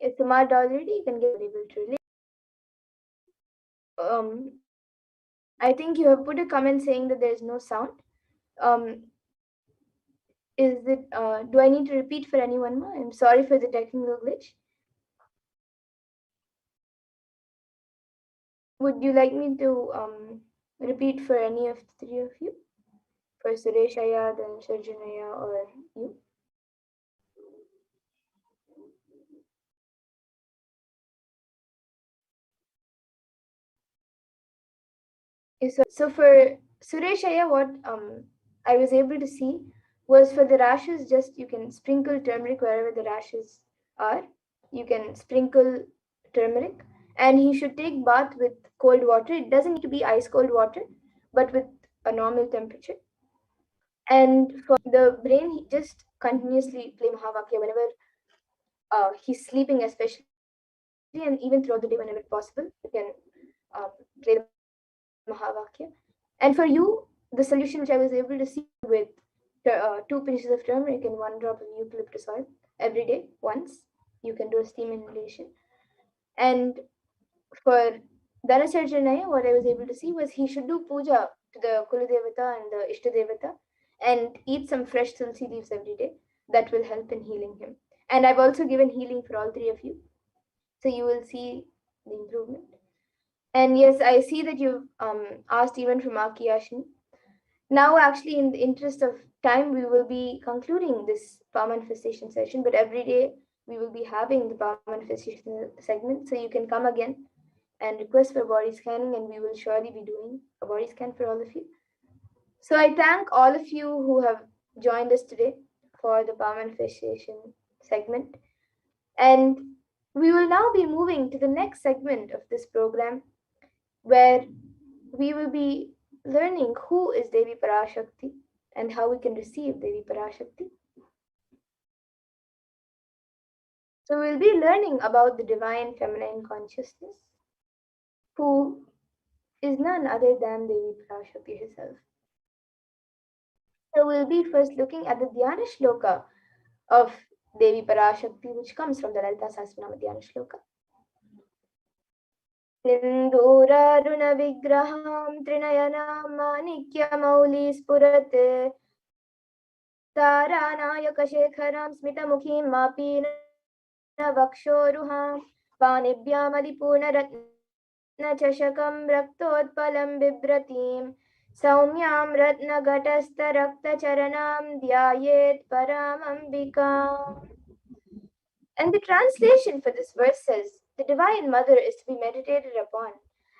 [SPEAKER 2] It's smart already, you can get able to relate. I think you have put a comment saying that there is no sound. Um, is it? Do I need to repeat for anyone more? I'm sorry for the technical glitch. Would you like me to repeat for any of the three of you? For Sureshaya, then Sarjanaya, or you? So for Sureshaya, what I was able to see was for the rashes, just you can sprinkle turmeric wherever the rashes are. You can sprinkle turmeric, and he should take bath with cold water. It doesn't need to be ice cold water, but with a normal temperature. And for the brain, he just continuously play Mahavakya whenever he's sleeping, especially, and even throughout the day whenever possible. You can play the Mahavakya. And for you, the solution which I was able to see with 2 pinches of turmeric and 1 drop of eucalyptus oil every day, once. You can do a steam inhalation. And for Dhanasarjanaya, what I was able to see was he should do puja to the Kuladevata and the Ishtadevata and eat some fresh tulsi leaves every day. That will help in healing him. And I've also given healing for all three of you. So you will see the improvement. And yes, I see that you've asked even from Akiyashini. Now, actually, in the interest of time, we will be concluding this power manifestation session, but every day we will be having the power manifestation segment. So you can come again and request for body scanning, and we will surely be doing a body scan for all of you. So I thank all of you who have joined us today for the power manifestation segment. And we will now be moving to the next segment of this program where we will be learning who is Devi Parashakti and how we can receive Devi Parashakti. So we'll be learning about the divine feminine consciousness, who is none other than Devi Parashakti herself. So we'll be first looking at the Dhyana Shloka of Devi Parashakti, which comes from the Lalita Sahasranama Dhyana Shloka. सिन्दूरारुणविग्रहां त्रिनयनां माणिक्यमौलिस्फुरत् तारानायकशेखरां स्मितमुखीं मापीनवक्षोरुहां पाणिभ्यामलिपूर्णरत्नचषकं रक्तोत्पलं बिभ्रतीं सौम्यां रत्नघटस्थरक्तचरणां ध्यायेत् परामम्बिकाम्. And the translation for this verse says, the Divine Mother is to be meditated upon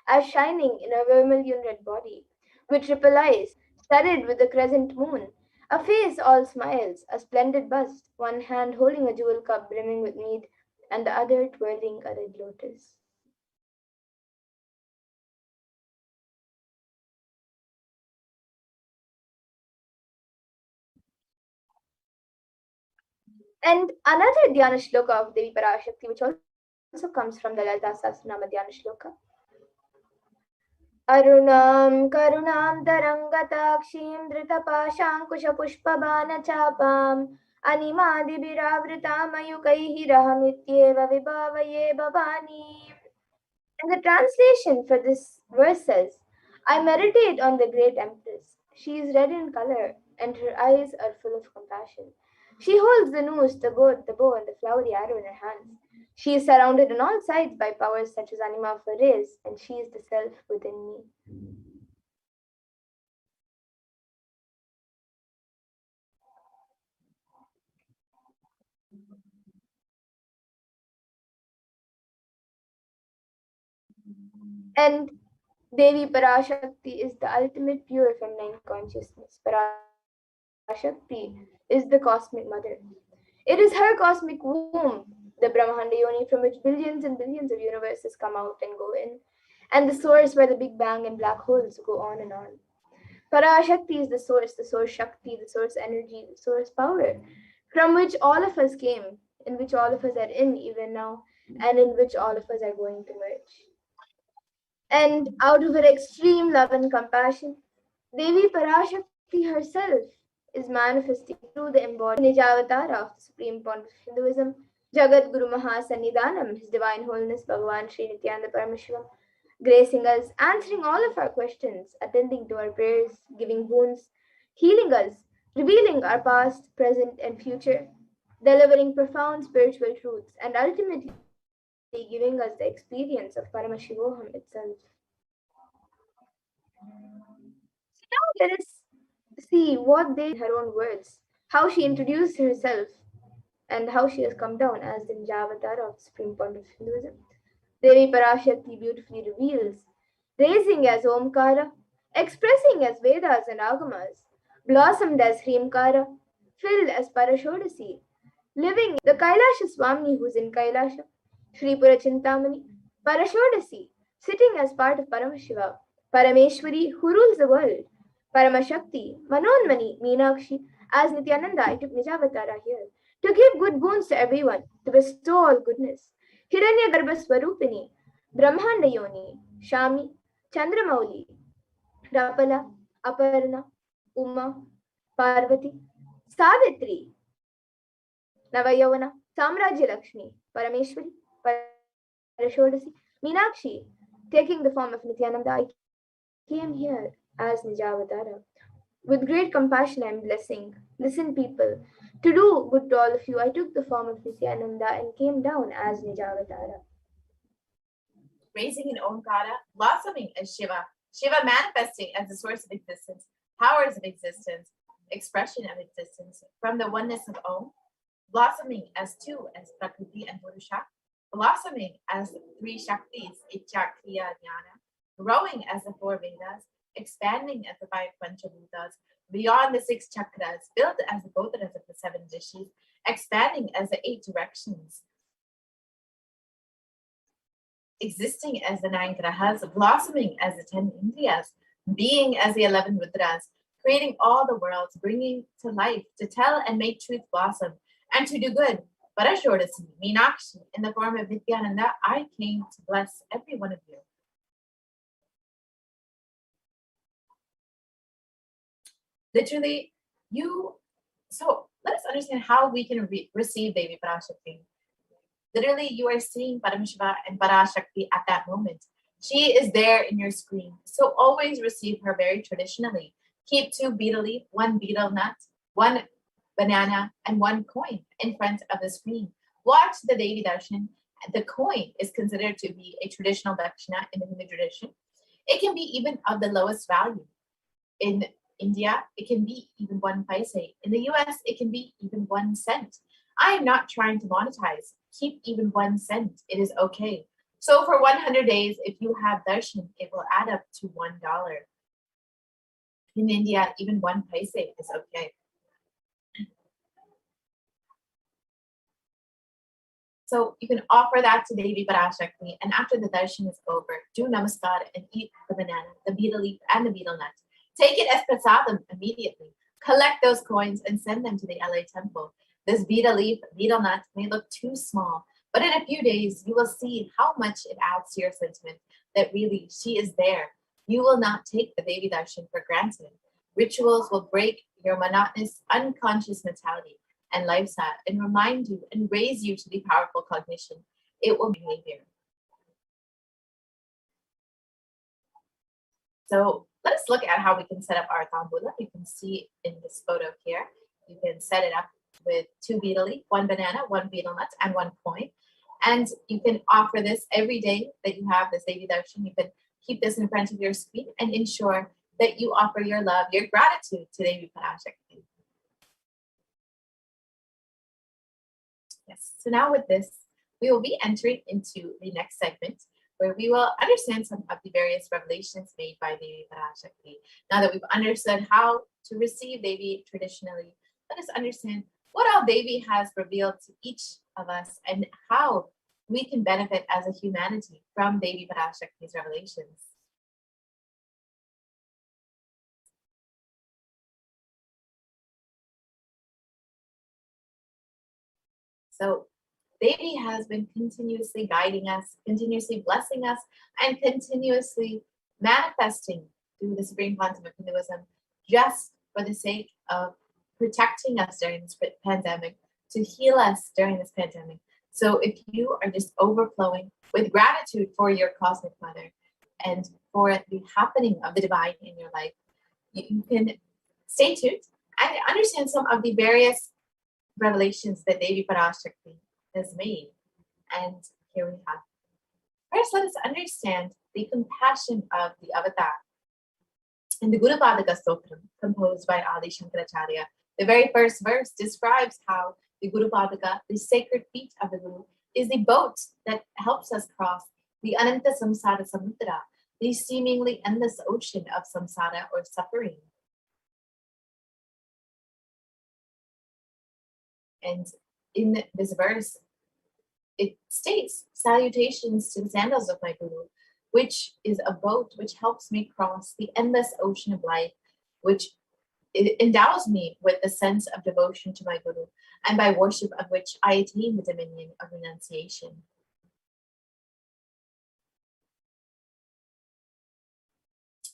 [SPEAKER 2] as shining in a vermilion red body, with triple eyes, studded with the crescent moon, a face all smiles, a splendid bust, one hand holding a jewel cup brimming with mead, and the other twirling a red lotus. And another Dhyana Shloka of Devi Parashakti, which also comes from the Lalita Sahasranama Dhyana Shloka. अरुणां करुणां तरङ्गताक्षीं धृतपाशाङ्कुशपुष्पबाणचापाम् अनिमादिभिरावृतामयुकैः रहमित्येव विभावये Bhavani. And the translation for this verse says, I meditate on the great empress. She is red in color, and her eyes are full of compassion. She holds the noose, the goat, the bow, and the flowery arrow in her hands. She is surrounded on all sides by powers such as anima for rays, and she is the self within me. And Devi Parashakti is the ultimate pure feminine consciousness. Parashakti is the cosmic mother. It is her cosmic womb, the Brahmanda Yoni, from which billions and billions of universes come out and go in, and the source where the Big Bang and black holes go on and on. Parashakti is the source Shakti, the source energy, the source power, from which all of us came, in which all of us are in even now, and in which all of us are going to merge. And out of her extreme love and compassion, Devi Parashakti herself is manifesting through the embodied Nijavatara of the Supreme Pontiff of Hinduism Jagat Guru Mahasannidhanam, His Divine Holiness Bhagavan Sri Nithyananda Paramashivam, gracing us, answering all of our questions, attending to our prayers, giving boons, healing us, revealing our past, present, and future, delivering profound spiritual truths, and ultimately giving us the experience of Paramashivoham itself. So now let us see what they, in her own words, how she introduced herself and how she has come down as the Nijavatara of the Supreme Point of Hinduism. Devi Parashakti beautifully reveals, raising as Omkara, expressing as Vedas and Agamas, blossomed as Hrimkara, filled as Parashodasi, living the Kailasha Swamini who's in Kailasha, Shripura Chintamani, Parashodasi, sitting as part of Paramashiva, Parameshwari who rules the world, Paramashakti, Manonmani, Meenakshi, as Nithyananda, I took Nijavatara here, to give good boons to everyone, to bestow all goodness. Hiranyagarbha Swarupini, Brahmanda Yoni, Shami, Chandramauli, Rapala, Aparna, Uma, Parvati, Savitri, Navayavana, Samrajya Lakshmi, Parameshwari, Parashodasi, Meenakshi, taking the form of Nithyananda, I came here as Nijavatara. With great compassion and blessing, listen people, to do good to all of you, I took the form of Nithyananda and came down as Nijavatara.
[SPEAKER 1] Raising in Omkara, blossoming as Shiva, Shiva manifesting as the source of existence, powers of existence, expression of existence, from the oneness of Om, blossoming as two, as Prakriti and Purusha, blossoming as three Shaktis, Ichya, Kriya, Jnana, growing as the four Vedas, expanding as the five Panchabhutas, beyond the six chakras, built as the Gotras of the seven Rishis, expanding as the eight directions, existing as the nine grahas, blossoming as the 10 Indriyas, being as the 11 Rudras, creating all the worlds, bringing to life, to tell and make truth blossom, and to do good. Parashodasi, Meenakshi, in the form of Nithyananda, I came to bless every one of you. Literally, so let us understand how we can receive Devi Parashakti. Literally, you are seeing Paramashiva and Parashakti at that moment. She is there in your screen. So always receive her very traditionally. Keep 2 betel leaf, 1 betel nut, 1 banana, and 1 coin in front of the screen. Watch the Devi Darshan. The coin is considered to be a traditional dakshina in the Hindu tradition. It can be even of the lowest value. In India, it can be even 1 paise. In the US, it can be even 1 cent. I am not trying to monetize. Keep even 1 cent. It is okay. So for 100 days, if you have darshan, it will add up to $1. In India, even 1 paise is okay. So you can offer that to Devi Parashakti, and after the darshan is over, do namaskar and eat the banana, the betel leaf, and the betel nut. Take it as prasadam immediately. Collect those coins and send them to the LA temple. This betel leaf, betel nut may look too small, but in a few days, you will see how much it adds to your sentiment that really she is there. You will not take the Devi Darshan for granted. Rituals will break your monotonous, unconscious mentality and lifestyle and remind you and raise you to the powerful cognition. It will be behavior. So let us look at how we can set up our tambula. You can see in this photo here, you can set it up with 2 betel leaf, 1 banana, 1 betel nut, and 1 coin. And you can offer this every day that you have this Devi Darshan. You can keep this in front of your screen and ensure that you offer your love, your gratitude to Devi Parashakti. Yes, so now with this, we will be entering into the next segment where we will understand some of the various revelations made by Devi Parashakti. Now that we've understood how to receive Devi traditionally, let us understand what all Devi has revealed to each of us and how we can benefit as a humanity from Devi Parashakti's revelations. So Devi has been continuously guiding us, continuously blessing us, and continuously manifesting through the Supreme Quantum of Hinduism just for the sake of protecting us during this pandemic, to heal us during this pandemic, So if you are just overflowing with gratitude for your cosmic mother and for the happening of the divine in your life, you can stay tuned and understand some of the various revelations that Devi Parashakti has made. And here we have. First, let us understand the compassion of the avatar. In the Guru Padaka Stotram, composed by Adi Shankaracharya, the very first verse describes how the Guru Padaka, the sacred feet of the Guru, is the boat that helps us cross the Ananta Samsara Samudra, the seemingly endless ocean of samsara or suffering. And in this verse, it states, salutations to the sandals of my Guru, which is a boat which helps me cross the endless ocean of life, which endows me with the sense of devotion to my Guru, and by worship of which I attain the dominion of renunciation.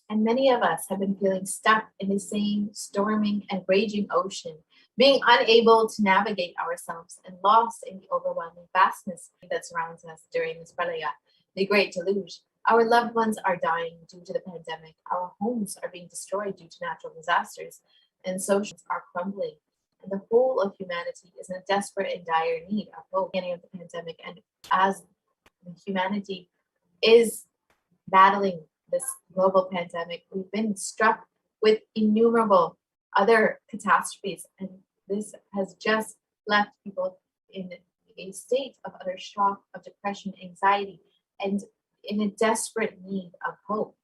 [SPEAKER 1] And many of us have been feeling stuck in the same storming and raging ocean, being unable to navigate ourselves and lost in the overwhelming vastness that surrounds us during this pralaya, the great deluge. Our loved ones are dying due to the pandemic. Our homes are being destroyed due to natural disasters, and socials are crumbling. And the whole of humanity is in a desperate and dire need of hope at the beginning of the pandemic. And as humanity is battling this global pandemic, we've been struck with innumerable other catastrophes, and this has just left people in a state of utter shock, of depression, anxiety, and in a desperate need of hope.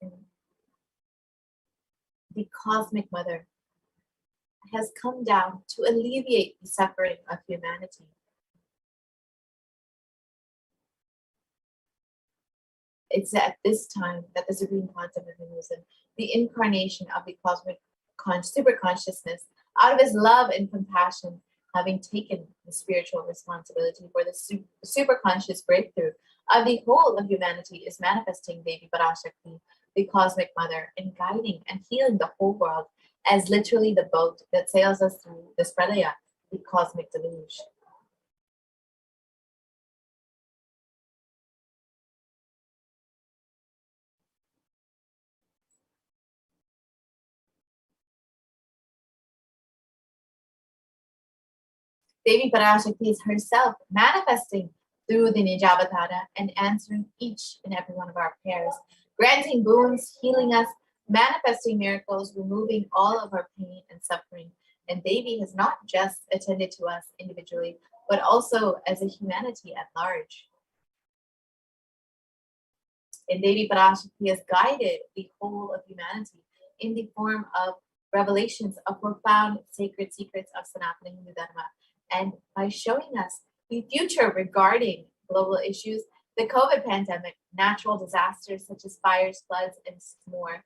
[SPEAKER 1] And the Cosmic Mother has come down to alleviate the suffering of humanity. It's at this time that the Supreme Quantum of Hinduism, the incarnation of the cosmic super consciousness, out of his love and compassion, having taken the spiritual responsibility for the super conscious breakthrough of the whole of humanity, is manifesting Devi Parashakti, the Cosmic Mother, and guiding and healing the whole world as literally the boat that sails us through this pralaya, the cosmic deluge. Devi Parashakti is herself manifesting through the Nijavatara and answering each and every one of our prayers, granting boons, healing us, manifesting miracles, removing all of our pain and suffering. And Devi has not just attended to us individually, but also as a humanity at large. And Devi Parashakti has guided the whole of humanity in the form of revelations of profound sacred secrets of Sanatana Hindu Dharma. And by showing us the future regarding global issues, the COVID pandemic, natural disasters such as fires, floods, and more,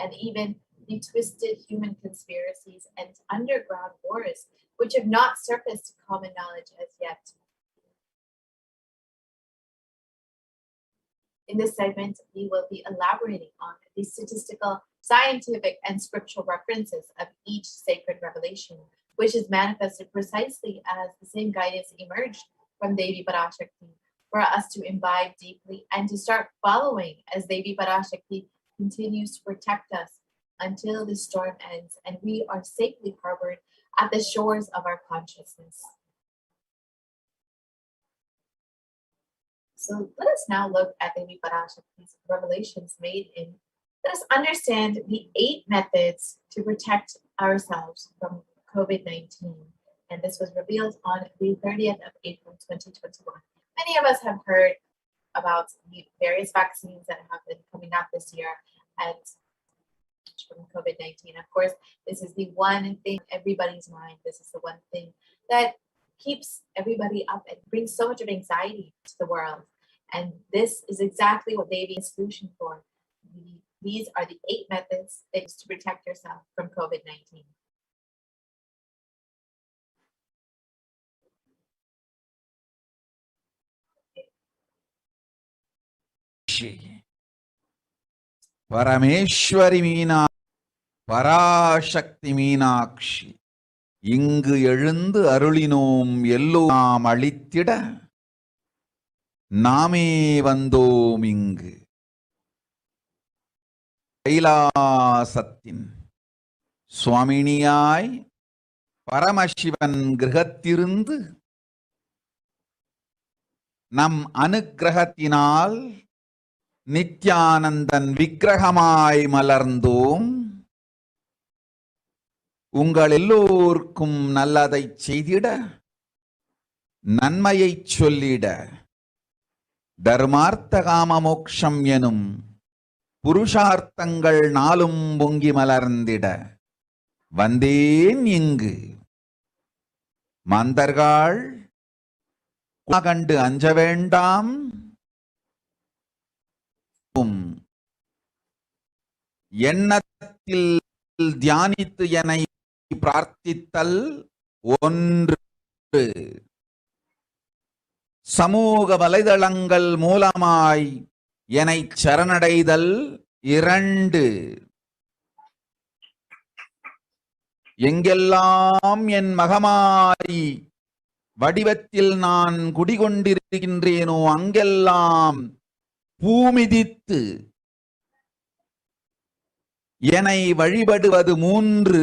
[SPEAKER 1] and even the twisted human conspiracies and underground wars, which have not surfaced to common knowledge as yet. In this segment, we will be elaborating on the statistical, scientific, and scriptural references of each sacred revelation, which is manifested precisely as the same guidance emerged from Devi Parashakti, for us to imbibe deeply and to start following as Devi Parashakti continues to protect us until the storm ends and we are safely harbored at the shores of our consciousness. So let us now look at Devi Parashakti's revelations made in, let us understand the 8 methods to protect ourselves from COVID-19. And this was revealed on the 30th of April, 2021. Many of us have heard about the various vaccines that have been coming out this year and from COVID-19. Of course, this is the one thing in everybody's mind. This is the one thing that keeps everybody up and brings so much of anxiety to the world. And this is exactly what Devi is solution for. These are the 8 methods that is to protect yourself from COVID-19.
[SPEAKER 5] Parameshwari Meena Parashakti Meenakshi இங்கு எழுந்து அருளினோம் எல்லோம் அளித்திட நாமே வந்தோம் இங்கு. கைலாசத்தின் சுவாமினியாய் பரமசிவன் கிரகத்திருந்து நம் அனுக்கிரகத்தினால் நித்யானந்தன் விக்கிரகமாய் மலர்ந்தோம். உங்கள் எல்லோருக்கும் நல்லதை செய்திட, நன்மையை சொல்லிட, தர்மார்த்த காம மோக்ஷம் எனும் புருஷார்த்தங்கள் நாளும் பொங்கி மலர்ந்திட வந்தேன் இங்கு. மாந்தர்கள் கண்டு அஞ்ச வேண்டாம், எண்ணத்தில் தியானித்து என்னை பிரார்த்தித்தல் ஒன்று, சமூக வலைதளங்கள் மூலமாய் என்னை சரணடைதல் இரண்டு, எங்கெல்லாம் என் மகமாய் வடிவத்தில் நான் குடிகொண்டிருக்கின்றேனோ அங்கெல்லாம் பூமிதித்து என்னை வழிபடுவது மூன்று,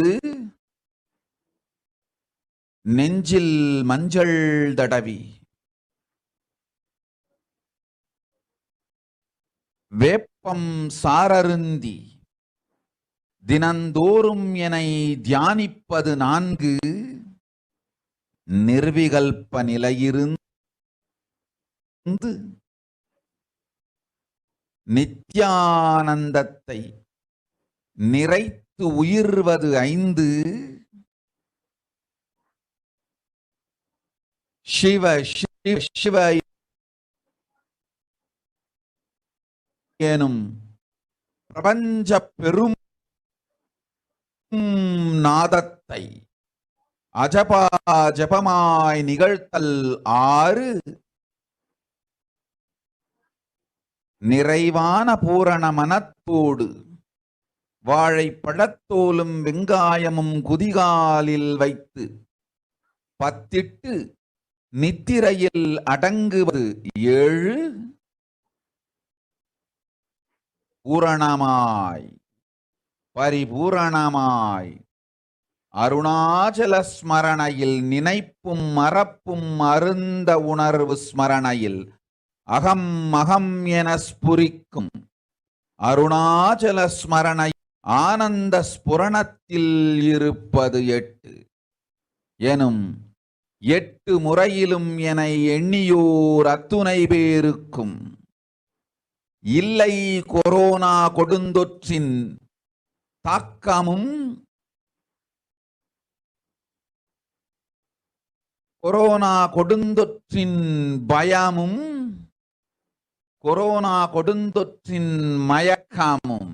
[SPEAKER 5] நெஞ்சில் மஞ்சள் தடவி வேப்பம் சாரருந்தி தினந்தோறும் என்னை தியானிப்பது நான்கு, நிர்விகல்ப நிலையிருந்து நித்யானந்தத்தை நிறைத்து உயிர்வது ஐந்து, சிவ சிவ சிவ எனும் பிரபஞ்ச பெரும் நாதத்தை அஜபா ஜபமாய் நிகழ்த்தல் ஆறு, நிறைவான பூரண மனத்தோடு வாழைப்பழத்தோலும் வெங்காயமும் குதிகாலில் வைத்து பத்திட்டு நித்திரையில் அடங்குவது ஏழு, பூரணமாய் பரிபூரணமாய் அருணாச்சல ஸ்மரணையில் நினைப்பும் மறப்பும் அருந்த உணர்வு ஸ்மரணையில் அகம் அகம் என ஸ்புரிக்கும் அருணாச்சல ஸ்மரணை ஆனந்த ஸ்புரணத்தில் இருப்பது எட்டு எனும் எட்டு முறையிலும் என எண்ணியோர் அத்துணை பேருக்கும் இல்லை கொரோனா கொடுந்தொற்றின் தாக்கமும் கொரோனா கொடுந்தொற்றின் பயமும் கொரோனா கொடுந்தொற்றின் மயக்கமும்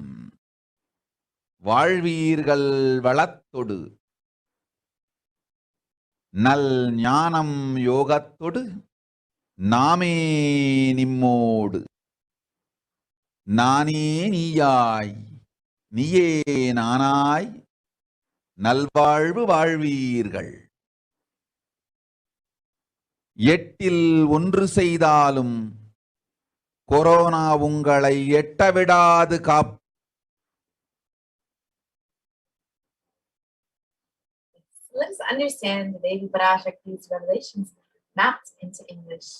[SPEAKER 5] வாழ்வீர்கள் வளத்தொடு நல் ஞானம் யோகத்தொடு நாமே நிம்மோடு நானே நீயாய் நீயே நானாய் நல்வாழ்வு வாழ்வீர்கள். எட்டில் ஒன்று செய்தாலும் கொரோனா உங்களை எட்டவிடாது காப்பு.
[SPEAKER 1] Let's understand the Devi Parashakti's revelations mapped into English.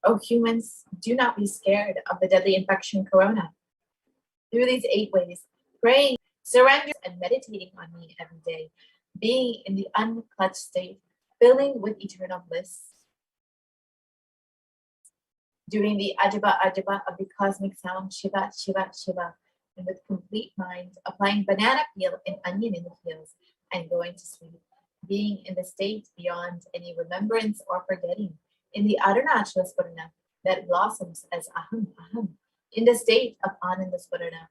[SPEAKER 1] Oh, humans, do not be scared of the deadly infection corona. Through these 8 ways, praying, surrendering, and meditating on me every day, being in the unclutched state, filling with eternal bliss. Doing the Ajaba Ajaba of the cosmic sound, Shiva, Shiva, Shiva, and with complete mind, applying banana peel and onion in the peels, and going to sleep, being in the state beyond any remembrance or forgetting, in the Arunachala Spurana that blossoms as Aham, Aham, in the state of Ananda Spurana.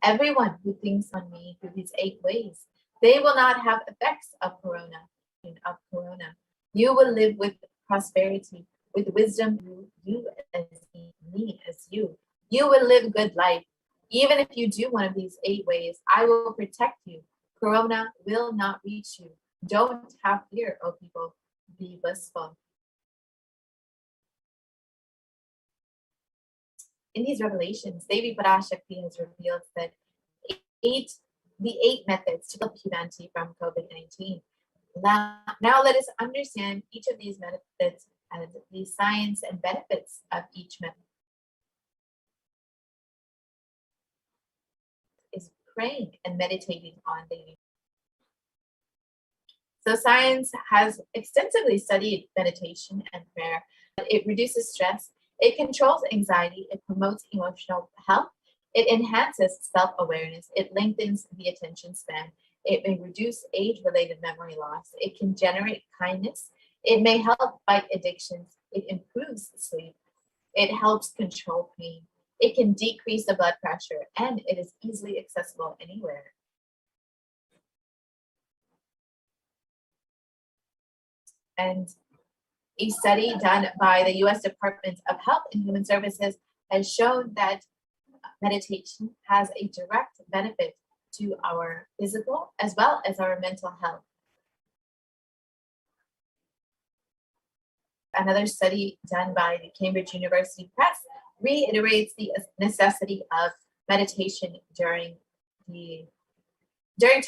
[SPEAKER 1] Everyone who thinks on me through these 8 ways, they will not have effects of corona. You will live with prosperity, with wisdom, you as me as you. You will live good life, Even if you do one of these 8 ways, I will protect you. Corona will not reach you. Don't have fear, O people. Be blissful. In these revelations, Devi Parashakti has revealed that the 8 methods to help humanity from COVID-19. Now let us understand each of these methods and the science and benefits of each method. Is praying and meditating on daily. So science has extensively studied meditation and prayer. It reduces stress, it controls anxiety, it promotes emotional health, it enhances self-awareness, it lengthens the attention span, it may reduce age-related memory loss, it can generate kindness, it may help fight addictions, it improves sleep, it helps control pain, it can decrease the blood pressure, and it is easily accessible anywhere. And a study done by the US Department of Health and Human Services has shown that meditation has a direct benefit to our physical as well as our mental health. Another study done by the Cambridge University Press reiterates the necessity of meditation during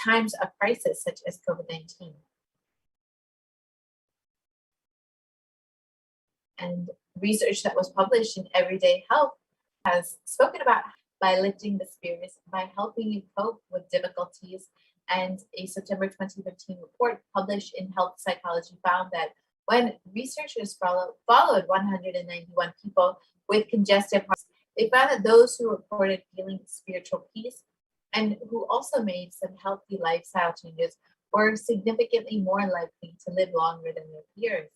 [SPEAKER 1] times of crisis such as COVID-19. And research that was published in Everyday Health has spoken about by lifting the spirits, by helping you cope with difficulties. And a September 2015 report published in Health Psychology found that when researchers followed 191 people with congestive heart, they found that those who reported feeling spiritual peace and who also made some healthy lifestyle changes were significantly more likely to live longer than their peers.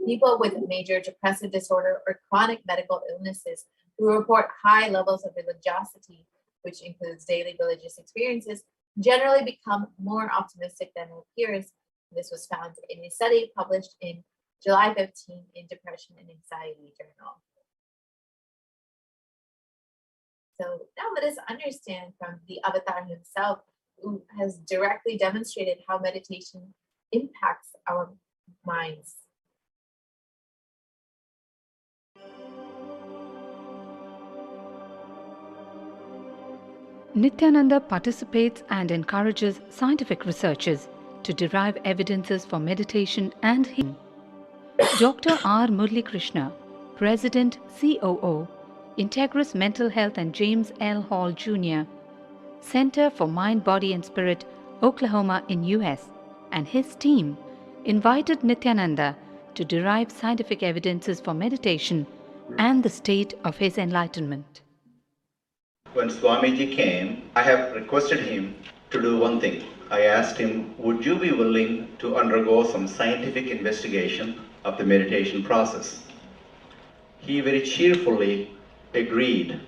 [SPEAKER 1] People with major depressive disorder or chronic medical illnesses who report high levels of religiosity, which includes daily religious experiences, generally become more optimistic than their peers. This was found in a study published in July 15 in Depression and Anxiety Journal. So now let us understand from the avatar himself, who has directly demonstrated how meditation impacts our minds.
[SPEAKER 6] Nithyananda participates and encourages scientific researchers to derive evidences for meditation and healing. Dr. R. Murli Krishna, President, COO, Integris Mental Health and James L. Hall Jr., Center for Mind, Body and Spirit, Oklahoma in US, and his team invited Nithyananda to derive scientific evidences for meditation and the state of his enlightenment.
[SPEAKER 7] When Swamiji came, I have requested him to do one thing. I asked him, would you be willing to undergo some scientific investigation of the meditation process? He very cheerfully agreed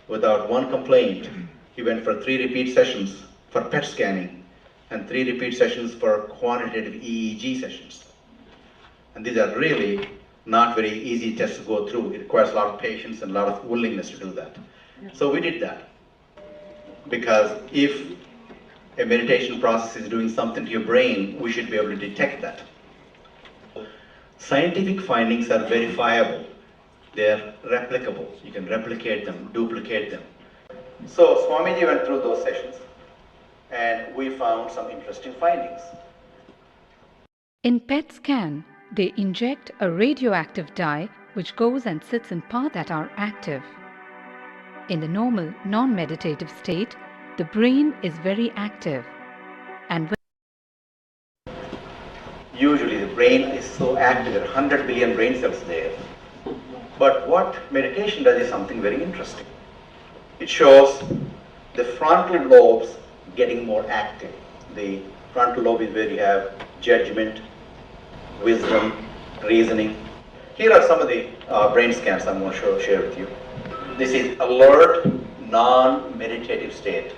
[SPEAKER 7] without one complaint. He went for 3 repeat sessions for PET scanning and 3 repeat sessions for quantitative EEG sessions. And these are really not very easy tests to go through. It requires a lot of patience and a lot of willingness to do that. So we did that, because if a meditation process is doing something to your brain, we should be able to detect that. Scientific findings are verifiable. They're replicable. You can replicate them, duplicate them. So Swamiji went through those sessions and we found some interesting findings.
[SPEAKER 6] In PET scan, they inject a radioactive dye which goes and sits in parts that are active. In the normal, non-meditative state, the brain is very active. And
[SPEAKER 7] usually the brain is so active, there are 100 billion brain cells there. But what meditation does is something very interesting. It shows the frontal lobes getting more active. The frontal lobe is where you have judgment, wisdom, reasoning. Here are some of the brain scans I'm going to share with you. This is alert, non-meditative state.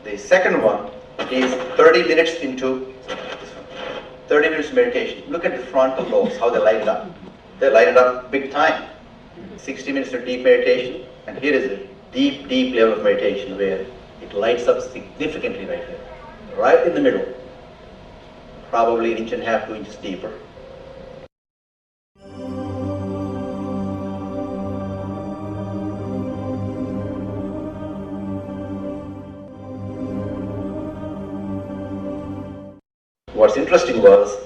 [SPEAKER 7] The second one is 30 minutes into 30 minutes meditation. Look at the frontal lobes, how they light it up. They light it up big time. 60 minutes of deep meditation, and here is deep, deep level of meditation where it lights up significantly right here, right in the middle, probably an inch and a half, 2 inches deeper. What's interesting was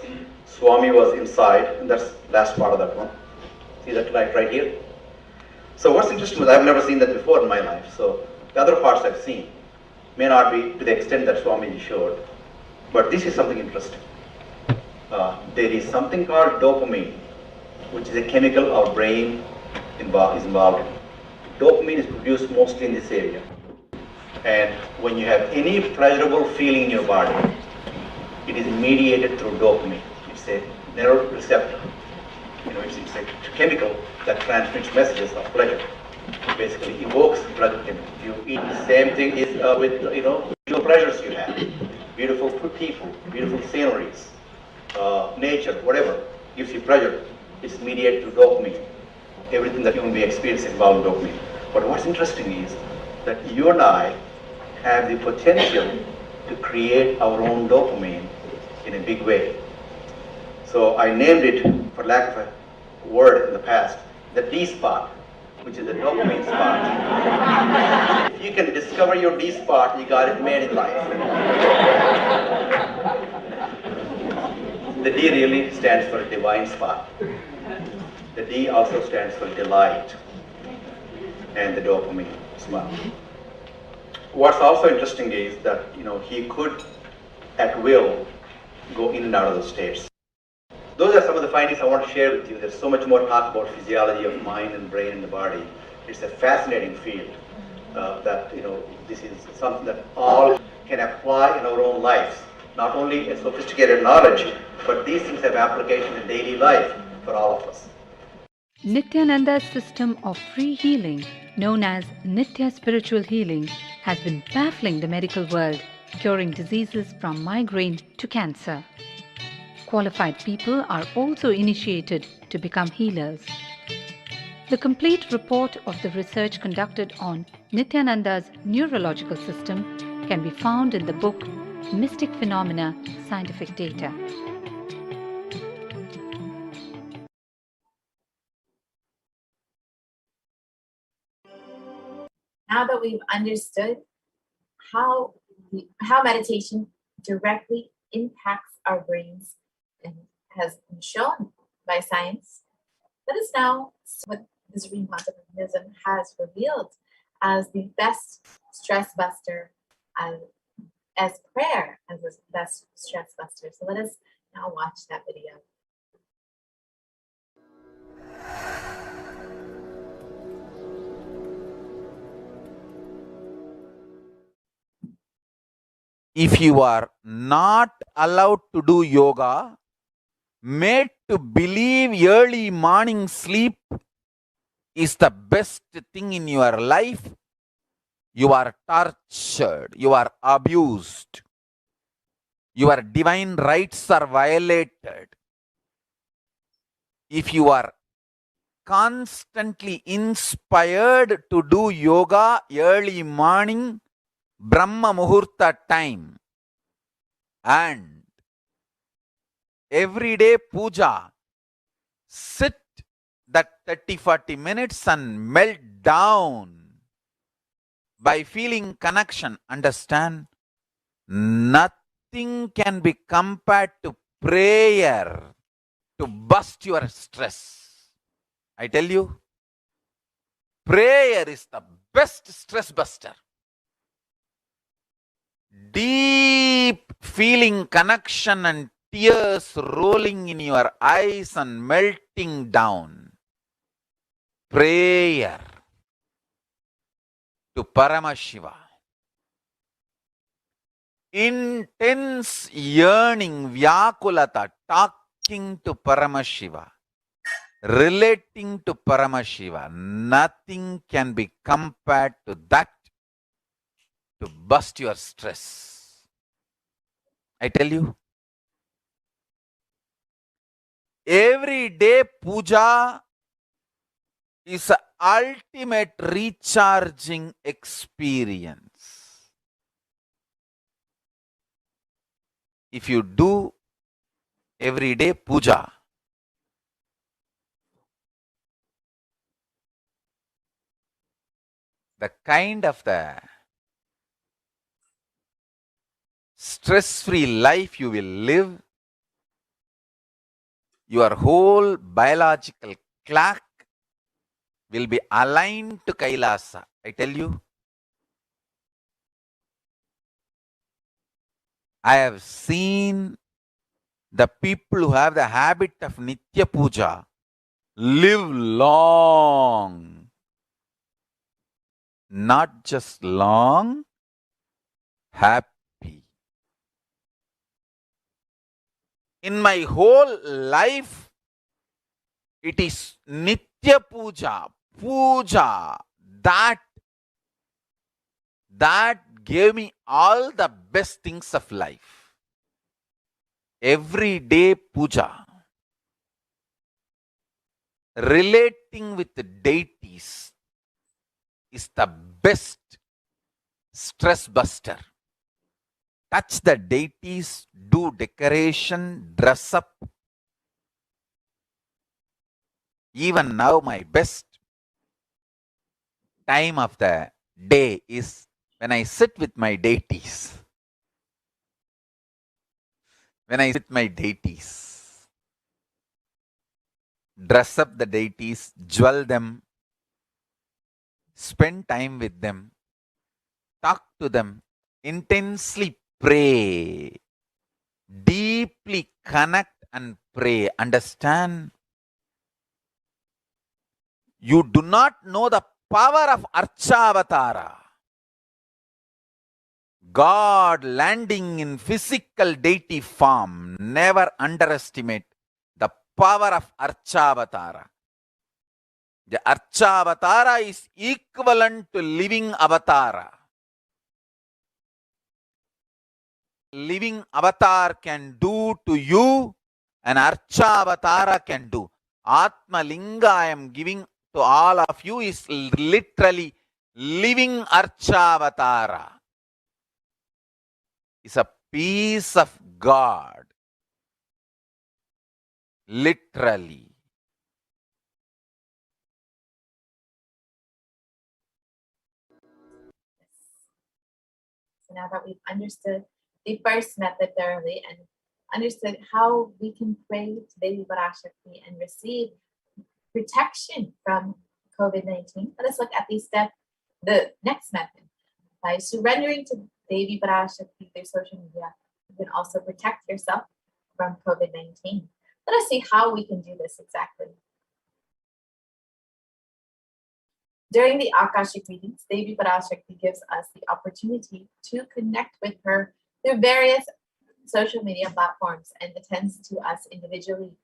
[SPEAKER 7] Swami was inside, and that's the last part of that one. See that light right here? So what's interesting was I've never seen that before in my life. So the other parts I've seen may not be to the extent that Swamiji showed, but this is something interesting. There is something called dopamine, which is a chemical our brain is involved in. Dopamine is produced mostly in this area. And when you have any pleasurable feeling in your body, it is mediated through dopamine. It's a neuroreceptor. It's a chemical that transmits messages of pleasure. It basically evokes pleasure chemical. You eat the same thing is with visual pleasures you have. Beautiful people, beautiful sceneries, nature, whatever gives you pleasure. It's mediated through dopamine. Everything that human being experiences involves dopamine. But what's interesting is that you and I have the potential to create our own dopamine in a big way. So I named it, for lack of a word in the past, the D spot, which is the dopamine spot. If you can discover your D spot, you got it made in life. The D really stands for divine spot. The D also stands for delight, and the dopamine spot. What's also interesting is that he could, at will, go in and out of the states. Those are some of the findings I want to share with you. There's so much more talk about physiology of mind and brain and the body. It's a fascinating field that this is something that all can apply in our own lives. Not only a sophisticated knowledge, but these things have application in daily life for all of us.
[SPEAKER 6] Nithyananda's system of free healing, known as Nithya Spiritual Healing, has been baffling the medical world, curing diseases from migraine to cancer. Qualified people are also initiated to become healers. The complete report of the research conducted on Nithyananda's neurological system can be found in the book Mystic Phenomena, Scientific Data.
[SPEAKER 1] Now that we've understood how meditation directly impacts our brains and has been shown by science, let us now see what this reinventive mechanism has revealed as the best stress buster, as prayer as the best stress buster. So let us now watch that video.
[SPEAKER 5] If you are not allowed to do yoga, made to believe early morning sleep is the best thing in your life, you are tortured, you are abused, your divine rights are violated. If you are constantly inspired to do yoga early morning, Brahma Muhurta time, and everyday puja, sit that 30-40 minutes and melt down by feeling connection. Understand? Nothing can be compared to prayer to bust your stress. I tell you, prayer is the best stress buster. Deep feeling connection and tears rolling in your eyes and melting down. Prayer to Paramashiva. Intense yearning, Vyakulata, talking to Paramashiva, relating to Paramashiva. Nothing can be compared to that to bust your stress. I tell you, every day puja is ultimate recharging experience. If you do everyday puja, the kind of the stress-free life you will live, your whole biological clock will be aligned to Kailasa. I tell you, I have seen the people who have the habit of Nitya Puja live long. Not just long, happy. In my whole life, it is Nitya Puja, Puja, that gave me all the best things of life. Everyday puja, relating with the deities is the best stress buster. Touch the deities, do decoration, dress up. Even now, my best time of the day is when I sit with my deities. When I sit with my deities, dress up the deities, jewel them, spend time with them, talk to them, intensely pray, deeply connect and pray. Understand? You do not know the power of Archavatara. God landing in physical deity form. Never underestimate the power of Archavatara. The Archavatara is equivalent to living avatara. Living avatar can do to you, an Archavatara can do. Atma Linga I am giving to all of you is literally living Archavatara. It's a piece of God. Literally.
[SPEAKER 1] So now that we've understood the first method thoroughly and understood how we can pray to Devi Parashakti and receive protection from COVID-19, let us look at the next method. By surrendering to Devi Parashakti through social media, you can also protect yourself from COVID-19. Let us see how we can do this exactly. During the Akashic readings, Devi Parashakti gives us the opportunity to connect with her through various social media platforms and attends to us individually,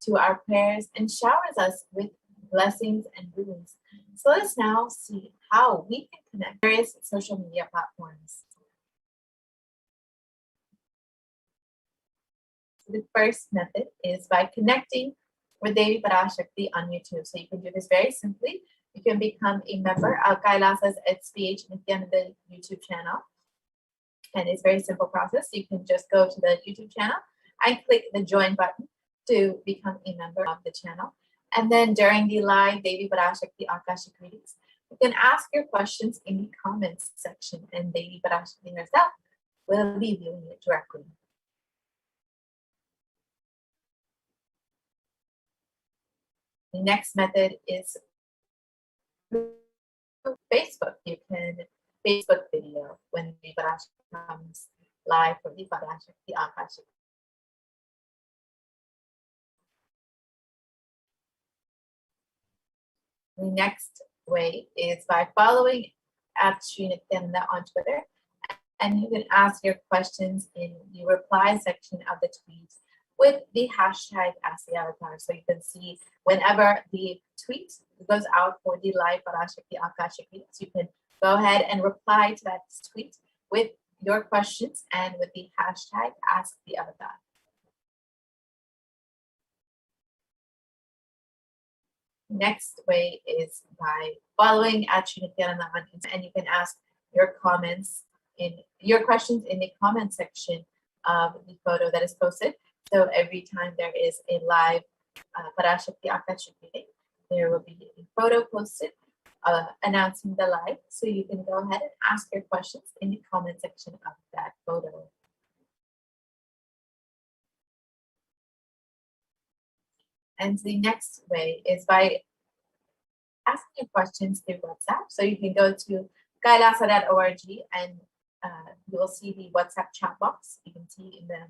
[SPEAKER 1] to our prayers, and showers us with blessings and boons. So let's now see how we can connect various social media platforms. So the first method is by connecting with Devi Parashakti on YouTube. So you can do this very simply. You can become a member of Kailasa's HDH Nithyananda YouTube channel. And it's a very simple process. You can just go to the YouTube channel and click the join button to become a member of the channel. And then during the live Devi Parashakti Akashic readings, you can ask your questions in the comments section, and Devi Parashakti herself will be viewing it directly. The next method is Facebook. You can Facebook video when Devi Parashakti comes live for the Parashakti Akashic. The next way is by following at Sri Nithyananda on Twitter, and you can ask your questions in the reply section of the tweet with the hashtag #AskTheAvatar. So you can see whenever the tweet goes out for the live Parashakti Akashic readings, you can go ahead and reply to that tweet with your questions and with the hashtag #AskTheAvatar. Next way is by following at Sri Nithyananda on Instagram, and you can ask your questions in the comment section of the photo that is posted. So every time there is a live Parashakti Akashic reading, there will be a photo posted announcing the live. So you can go ahead and ask your questions in the comment section of that photo. And the next way is by asking your questions through WhatsApp. So you can go to kailasa.org and you will see the WhatsApp chat box. You can see in the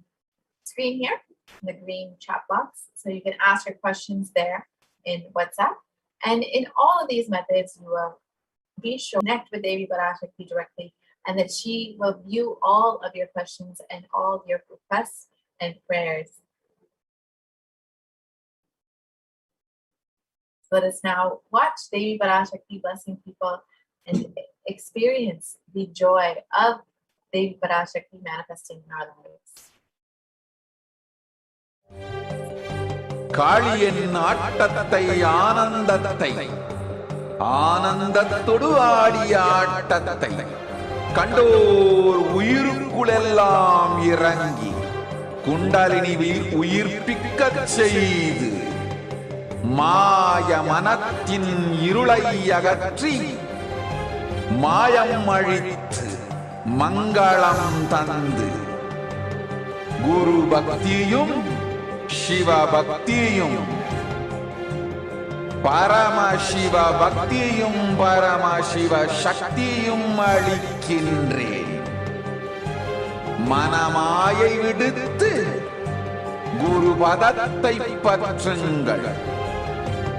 [SPEAKER 1] screen here, in the green chat box. So you can ask your questions there in WhatsApp. And in all of these methods, you will be sure to connect with Devi Parashakti directly, and that she will view all of your questions and all your requests and prayers. Let us now watch Devi Parashakti blessing people and experience the joy of Devi Parashakti manifesting in our lives.
[SPEAKER 5] காளியின் ஆட்டத்தை ஆனந்தத்தை ஆனந்தத்தொடு ஆடிய ஆட்டத்தை கண்டோர் உயிருக்குளெல்லாம் இறங்கி குண்டலினிவில் உயிர்ப்பிக்கச் செய்து மாய மனத்தின் இருளை அகற்றி மாயம் அழித்து மங்களம் தந்து குரு பக்தியும் சிவ பக்தியும் பரமசிவ பக்தியும் பரமசிவ சக்தியும் அளிக்கின்றேன். மனமாயை விடுத்து குரு பதத்தை பற்றுங்கள்.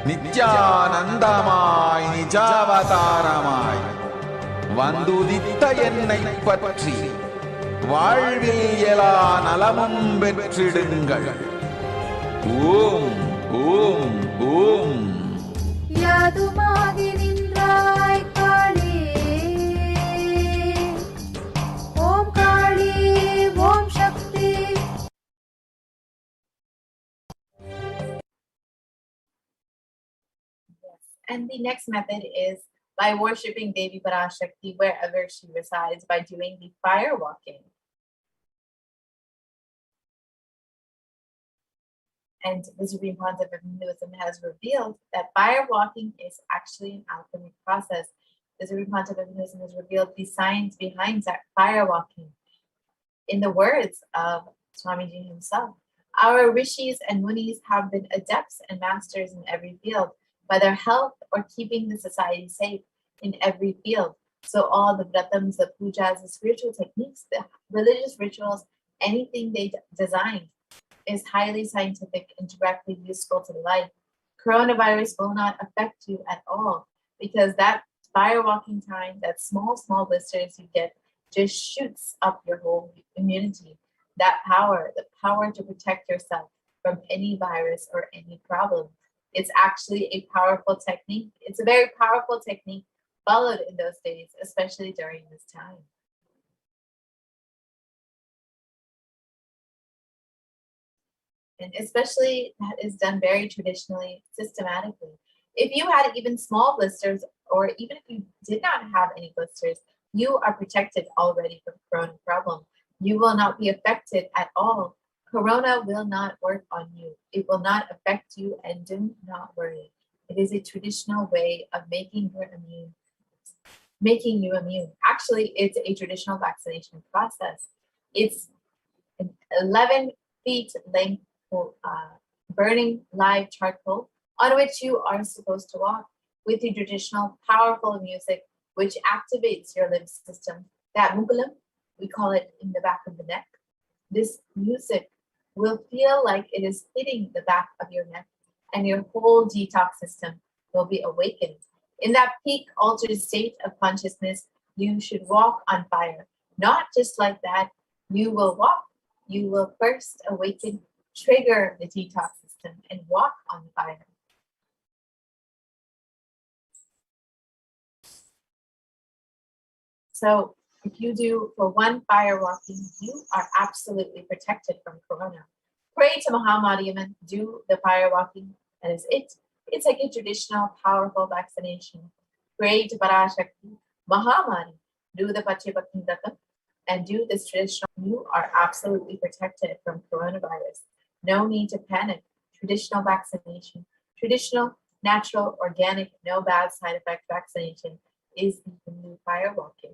[SPEAKER 5] நித்யானந்தமாய் நிஜாவதாரமாய் வந்துதித்த என்னை பற்றி வாழ்வில் எல்லா நலமும் பெற்றிடுங்கள். ஓம் ஓம் ஓம்.
[SPEAKER 8] யாதுமாகி நின்றாய் காளி, ஓம் காளி, ஓம் சக்தி.
[SPEAKER 1] And the next method is by worshiping Devi Parashakti wherever she resides by doing the fire walking. And the Supreme Concept of Hinduism has revealed that fire walking is actually an alchemic process. The Supreme Concept of Hinduism has revealed the science behind that fire walking in the words of Swamiji himself. Our rishis and munis have been adepts and masters in every field, whether health or keeping the society safe in every field. So all the vratams, the pujas, the spiritual techniques, the religious rituals, anything they designed is highly scientific and directly useful to life. Coronavirus will not affect you at all, because that fire walking time, that small blisters you get, just shoots up your whole immunity. That power, the power to protect yourself from any virus or any problem. It's actually a powerful technique. It's a very powerful technique followed in those days, especially during this time. And especially that is done very traditionally, systematically. If you had even small blisters, or even if you did not have any blisters, you are protected already from corona problem. You will not be affected at all. Corona will not work on you. It will not affect you, and do not worry. It is a traditional way of making you immune. Actually, it's a traditional vaccination process. It's an 11 feet length burning live charcoal on which you are supposed to walk with the traditional powerful music which activates your lymph system. That mukulam, we call it in the back of the neck. This music will feel like it is hitting the back of your neck, and your whole detox system will be awakened. In that peak altered state of consciousness, you should walk on fire. Not just like that, you will walk, you will first awaken, trigger the detox system, and walk on fire. So if you do for one fire walking, you are absolutely protected from corona. Pray to Mahamadiaman, do the fire walking, that is it. It's like a traditional, powerful vaccination. Pray to Parashakti, Mahamani, do the Pachipakindata, and do this traditional. You are absolutely protected from coronavirus. No need to panic. Traditional vaccination, traditional, natural, organic, no bad side effect vaccination is the new firewalking.